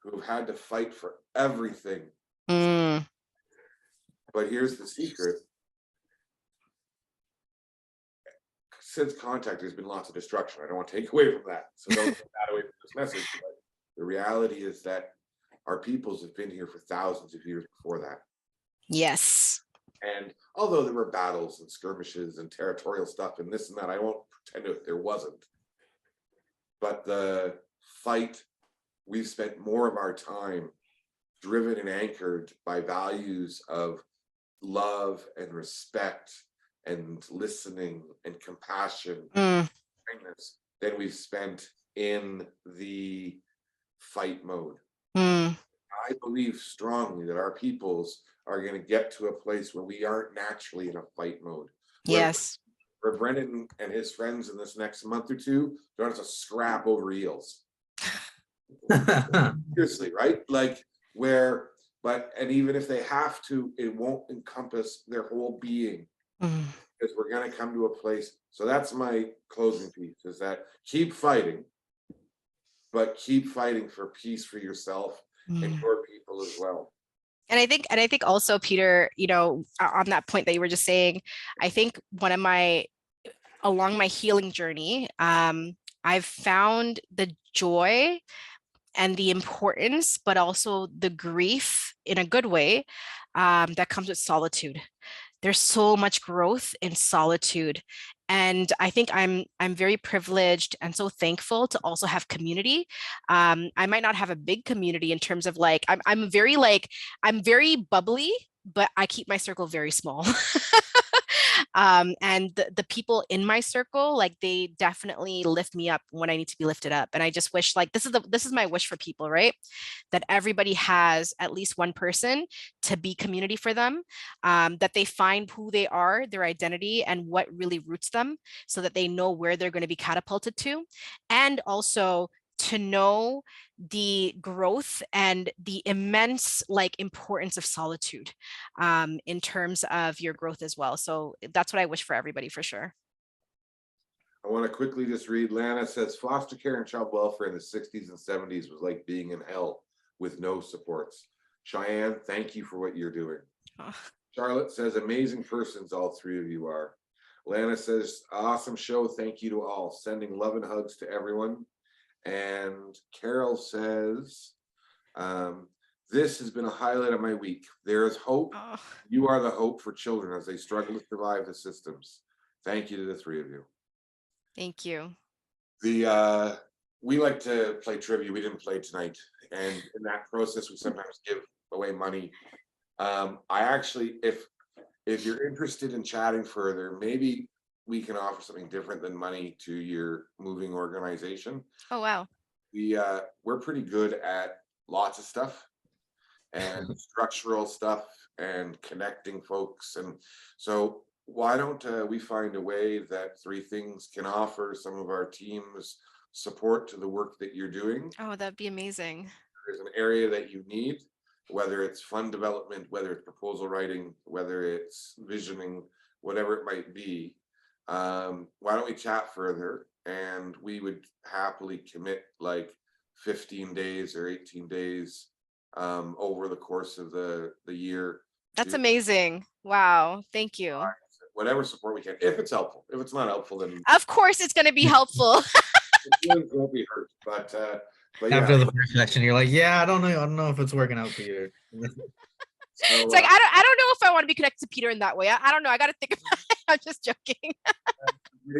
who've had to fight for everything. But here's the secret. Since contact, there's been lots of destruction. I don't want to take away from that. So don't take that away from this message. But the reality is that our peoples have been here for thousands of years before that. Yes. And although there were battles and skirmishes and territorial stuff and this and that, I won't pretend that there wasn't. But the fight, we've spent more of our time driven and anchored by values of love and respect and listening and compassion, kindness, than we've spent in the fight mode. I believe strongly that our peoples are going to get to a place where we aren't naturally in a fight mode. Yes. Where Brennan and his friends in this next month or two don't have to scrap over eels. Seriously, right? Like and even if they have to, it won't encompass their whole being. Because we're going to come to a place. So that's my closing piece, is that keep fighting, but keep fighting for peace for yourself and your people as well. And I think also, Peter, on that point that you were just saying, I think along my healing journey, I've found the joy and the importance, but also the grief in a good way, that comes with solitude. There's so much growth in solitude. And I think I'm very privileged and so thankful to also have community. I might not have a big community in terms of like, I'm very bubbly, but I keep my circle very small. And the people in my circle, like, they definitely lift me up when I need to be lifted up. And I just wish, like, this is my wish for people, right? That everybody has at least one person to be community for them, that they find who they are, their identity, and what really roots them, so that they know where they're going to be catapulted to. And also to know the growth and the immense importance of solitude, in terms of your growth as well. So that's what I wish for everybody, for sure. I want to quickly just read. Lana says foster care and child welfare in the 60s and 70s was like being in hell with no supports. Cheyanne, thank you for what you're doing. Charlotte says amazing persons all three of you are. Lana says awesome show, thank you to all, sending love and hugs to everyone. And Carol says, this has been a highlight of my week. There is hope. You are the hope for children as they struggle to survive the systems. Thank you to the three of you. Thank you. We like to play trivia. We didn't play tonight. And in that process, we sometimes give away money. I actually, if you're interested in chatting further, maybe we can offer something different than money to your moving organization. Oh, wow. We're pretty good at lots of stuff and structural stuff and connecting folks. And so why don't we find a way that Three Things can offer some of our teams support to the work that you're doing? Oh, that'd be amazing. There's an area that you need, whether it's fund development, whether it's proposal writing, whether it's visioning, whatever it might be. Why don't we chat further, and we would happily commit like 15 days or 18 days over the course of the year. That's amazing. Wow. Thank you. Whatever support we can, if it's helpful. If it's not helpful, then of course it's going to be helpful. It won't be hurt. But after yeah. the first session, you're like, yeah, I don't know if it's working out for you. So, it's like I don't know if I want to be connected to Peter in that way. I don't know. I got to think about it. I'm just joking.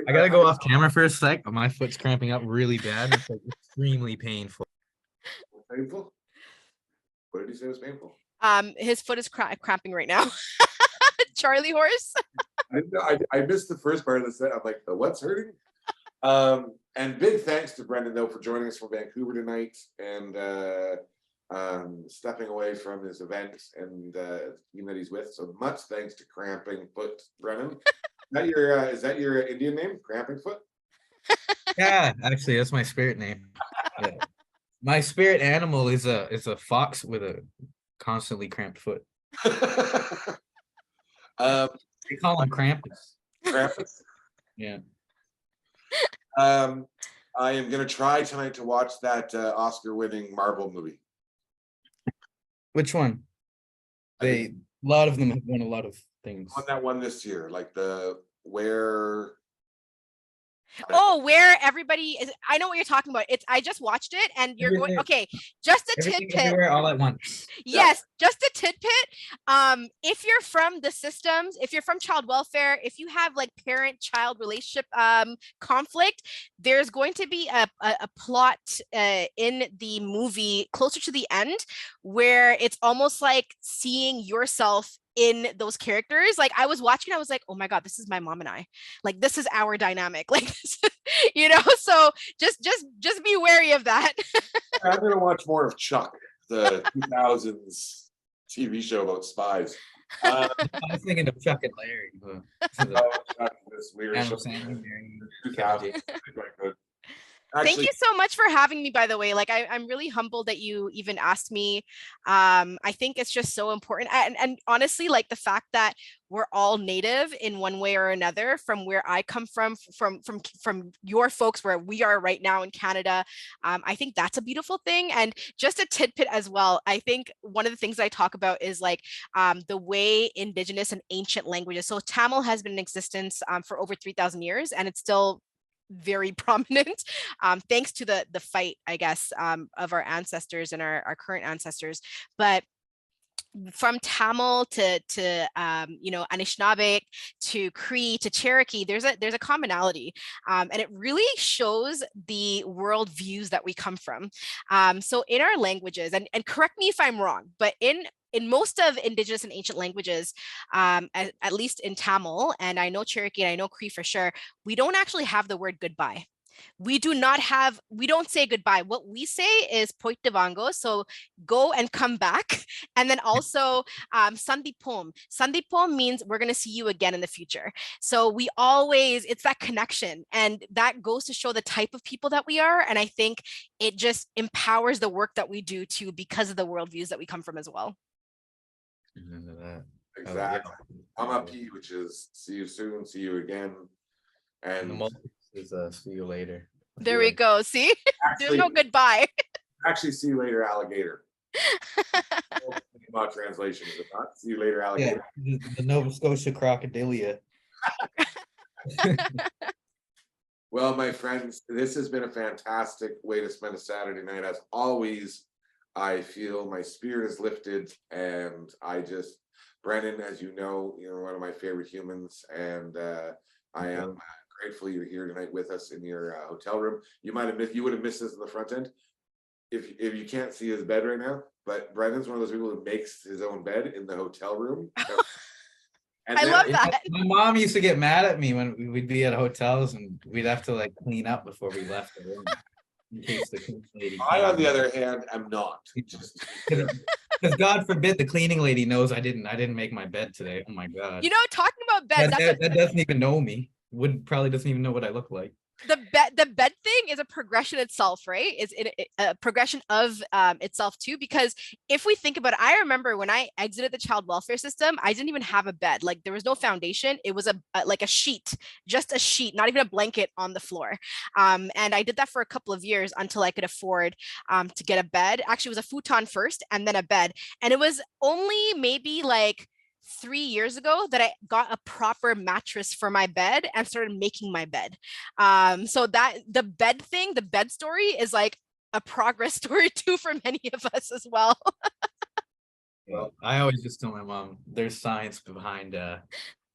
I gotta go off camera for a sec, but my foot's cramping up really bad. It's like extremely painful. Painful? What did he say was painful? His foot is cramping right now. Charlie horse. I missed the first part of the set. I'm like, the what's hurting? And big thanks to Brendan, though, for joining us from Vancouver tonight and stepping away from his event and the team that he's with. So much thanks to Cramping Foot, Brennan. Is that your Indian name, Cramping Foot? Yeah, actually, that's my spirit name. Yeah. My spirit animal is a fox with a constantly cramped foot. They call him Krampus. Krampus? Yeah. I am going to try tonight to watch that Oscar-winning Marvel movie. Which one? A lot of them have won a lot of things. One that won this year, like where everybody is. I know what you're talking about. I just watched it, and you're going, okay, just a tidbit. Everywhere all at once. Yes, just a tidbit. If you're from the systems, if you're from child welfare, if you have like parent-child relationship conflict, there's going to be a plot in the movie closer to the end where it's almost like seeing yourself in those characters. Like, I was watching, I was like, oh my God, this is my mom and I. Like, this is our dynamic. Like, so just be wary of that. I'm gonna watch more of Chuck. the 2000s TV show about spies. I was thinking of Chuck and Larry. This weird Adam show. Sandler marrying 2000s. Quite good. Thank Actually, you so much for having me, by the way. Like, I'm really humbled that you even asked me. I think it's just so important. And honestly, like the fact that we're all native in one way or another from where I come from your folks, where we are right now in Canada. I think that's a beautiful thing. And just a tidbit as well, I think one of the things I talk about is like the way Indigenous and ancient languages. So Tamil has been in existence for over 3,000 years, and it's still very prominent, thanks to the fight, I guess, of our ancestors and our current ancestors. But from Tamil to Anishinaabe to Cree to Cherokee, there's a commonality, and it really shows the world views that we come from. So in our languages, and correct me if I'm wrong, but in most of Indigenous and ancient languages, at least in Tamil, and I know Cherokee and I know Cree for sure, we don't actually have the word goodbye. We don't say goodbye. What we say is poit devango, so go and come back. And then also sandipom. Sandipom means we're going to see you again in the future. So it's that connection. And that goes to show the type of people that we are. And I think it just empowers the work that we do too, because of the worldviews that we come from as well. exactly. I'm a P, which is see you soon, see you again. And the And multi is see you later. There we go. See, there's actually, no goodbye. actually, see you later, alligator. About translation, is it not? See you later, alligator. Yeah, the Nova Scotia crocodilia. Well, my friends, this has been a fantastic way to spend a Saturday night. As always, I feel my spirit is lifted, and Brennan, as you know, you're one of my favorite humans, and I am grateful you're here tonight with us in your hotel room. You would have missed this in the front end if you can't see his bed right now. But Brennan's one of those people who makes his own bed in the hotel room. And I love that. My mom used to get mad at me when we'd be at hotels and we'd have to like clean up before we left the room. In case the cleaning lady I, came. on the other hand, am not. Because God forbid the cleaning lady knows I didn't make my bed today. Oh my God. You know, talking about beds, that doesn't even know me. Probably doesn't even know what I look like. the bed thing is a progression itself, right? It's a progression of itself too, because if we think about it, I remember when I exited the child welfare system, I didn't even have a bed. Like there was no foundation. It was like a sheet, just a sheet, not even a blanket on the floor. And I did that for a couple of years until I could afford to get a bed. Actually, it was a futon first and then a bed. And it was only maybe like 3 years ago that I got a proper mattress for my bed and started making my bed. So that the bed story is like a progress story too for many of us as well. Well, I always just tell my mom there's science behind the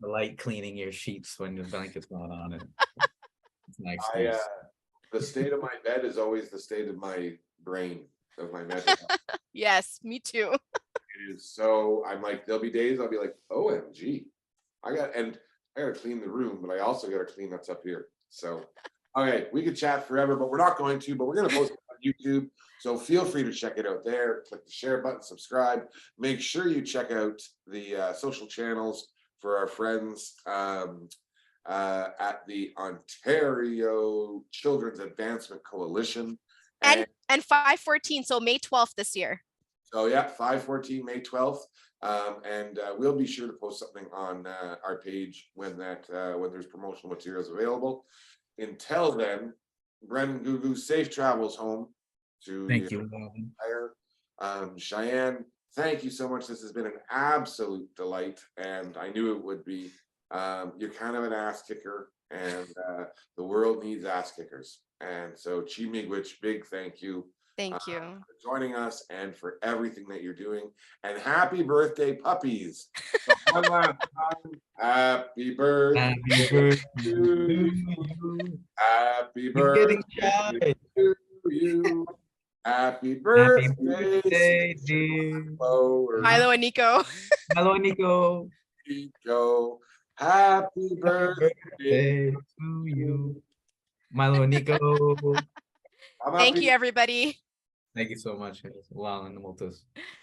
light cleaning your sheets when the blanket's not on it. It's nice. The state of my bed is always the state of my brain, of my mental health. Yes, me too. It is so, I'm like, there'll be days I'll be like, OMG, I gotta clean the room, but I also gotta clean what's up here. So, okay, we could chat forever, but we're not going to, but we're gonna post it on YouTube. So feel free to check it out there. Click the share button, subscribe. Make sure you check out the social channels for our friends at the Ontario Children's Advancement Coalition. And 5/14, so May 12th this year. So yeah, 5/14, May 12th. And we'll be sure to post something on our page when there's promotional materials available. Until then, Brennan Gugu, safe travels home to Thank you. Cheyanne, thank you so much. This has been an absolute delight, and I knew it would be. You're kind of an ass kicker, and the world needs ass kickers. And so Chi Miigwech, big thank you. Thank you for joining us and for everything that you're doing. And happy birthday, puppies. So one last time, happy birthday, to you. Happy birthday to you. Happy birthday, dear Milo and Nico. Hello, Nico. Nico. Happy birthday To you. Milo and Nico. I'm Thank happy. you, everybody. Thank you so much. Wow, and multos.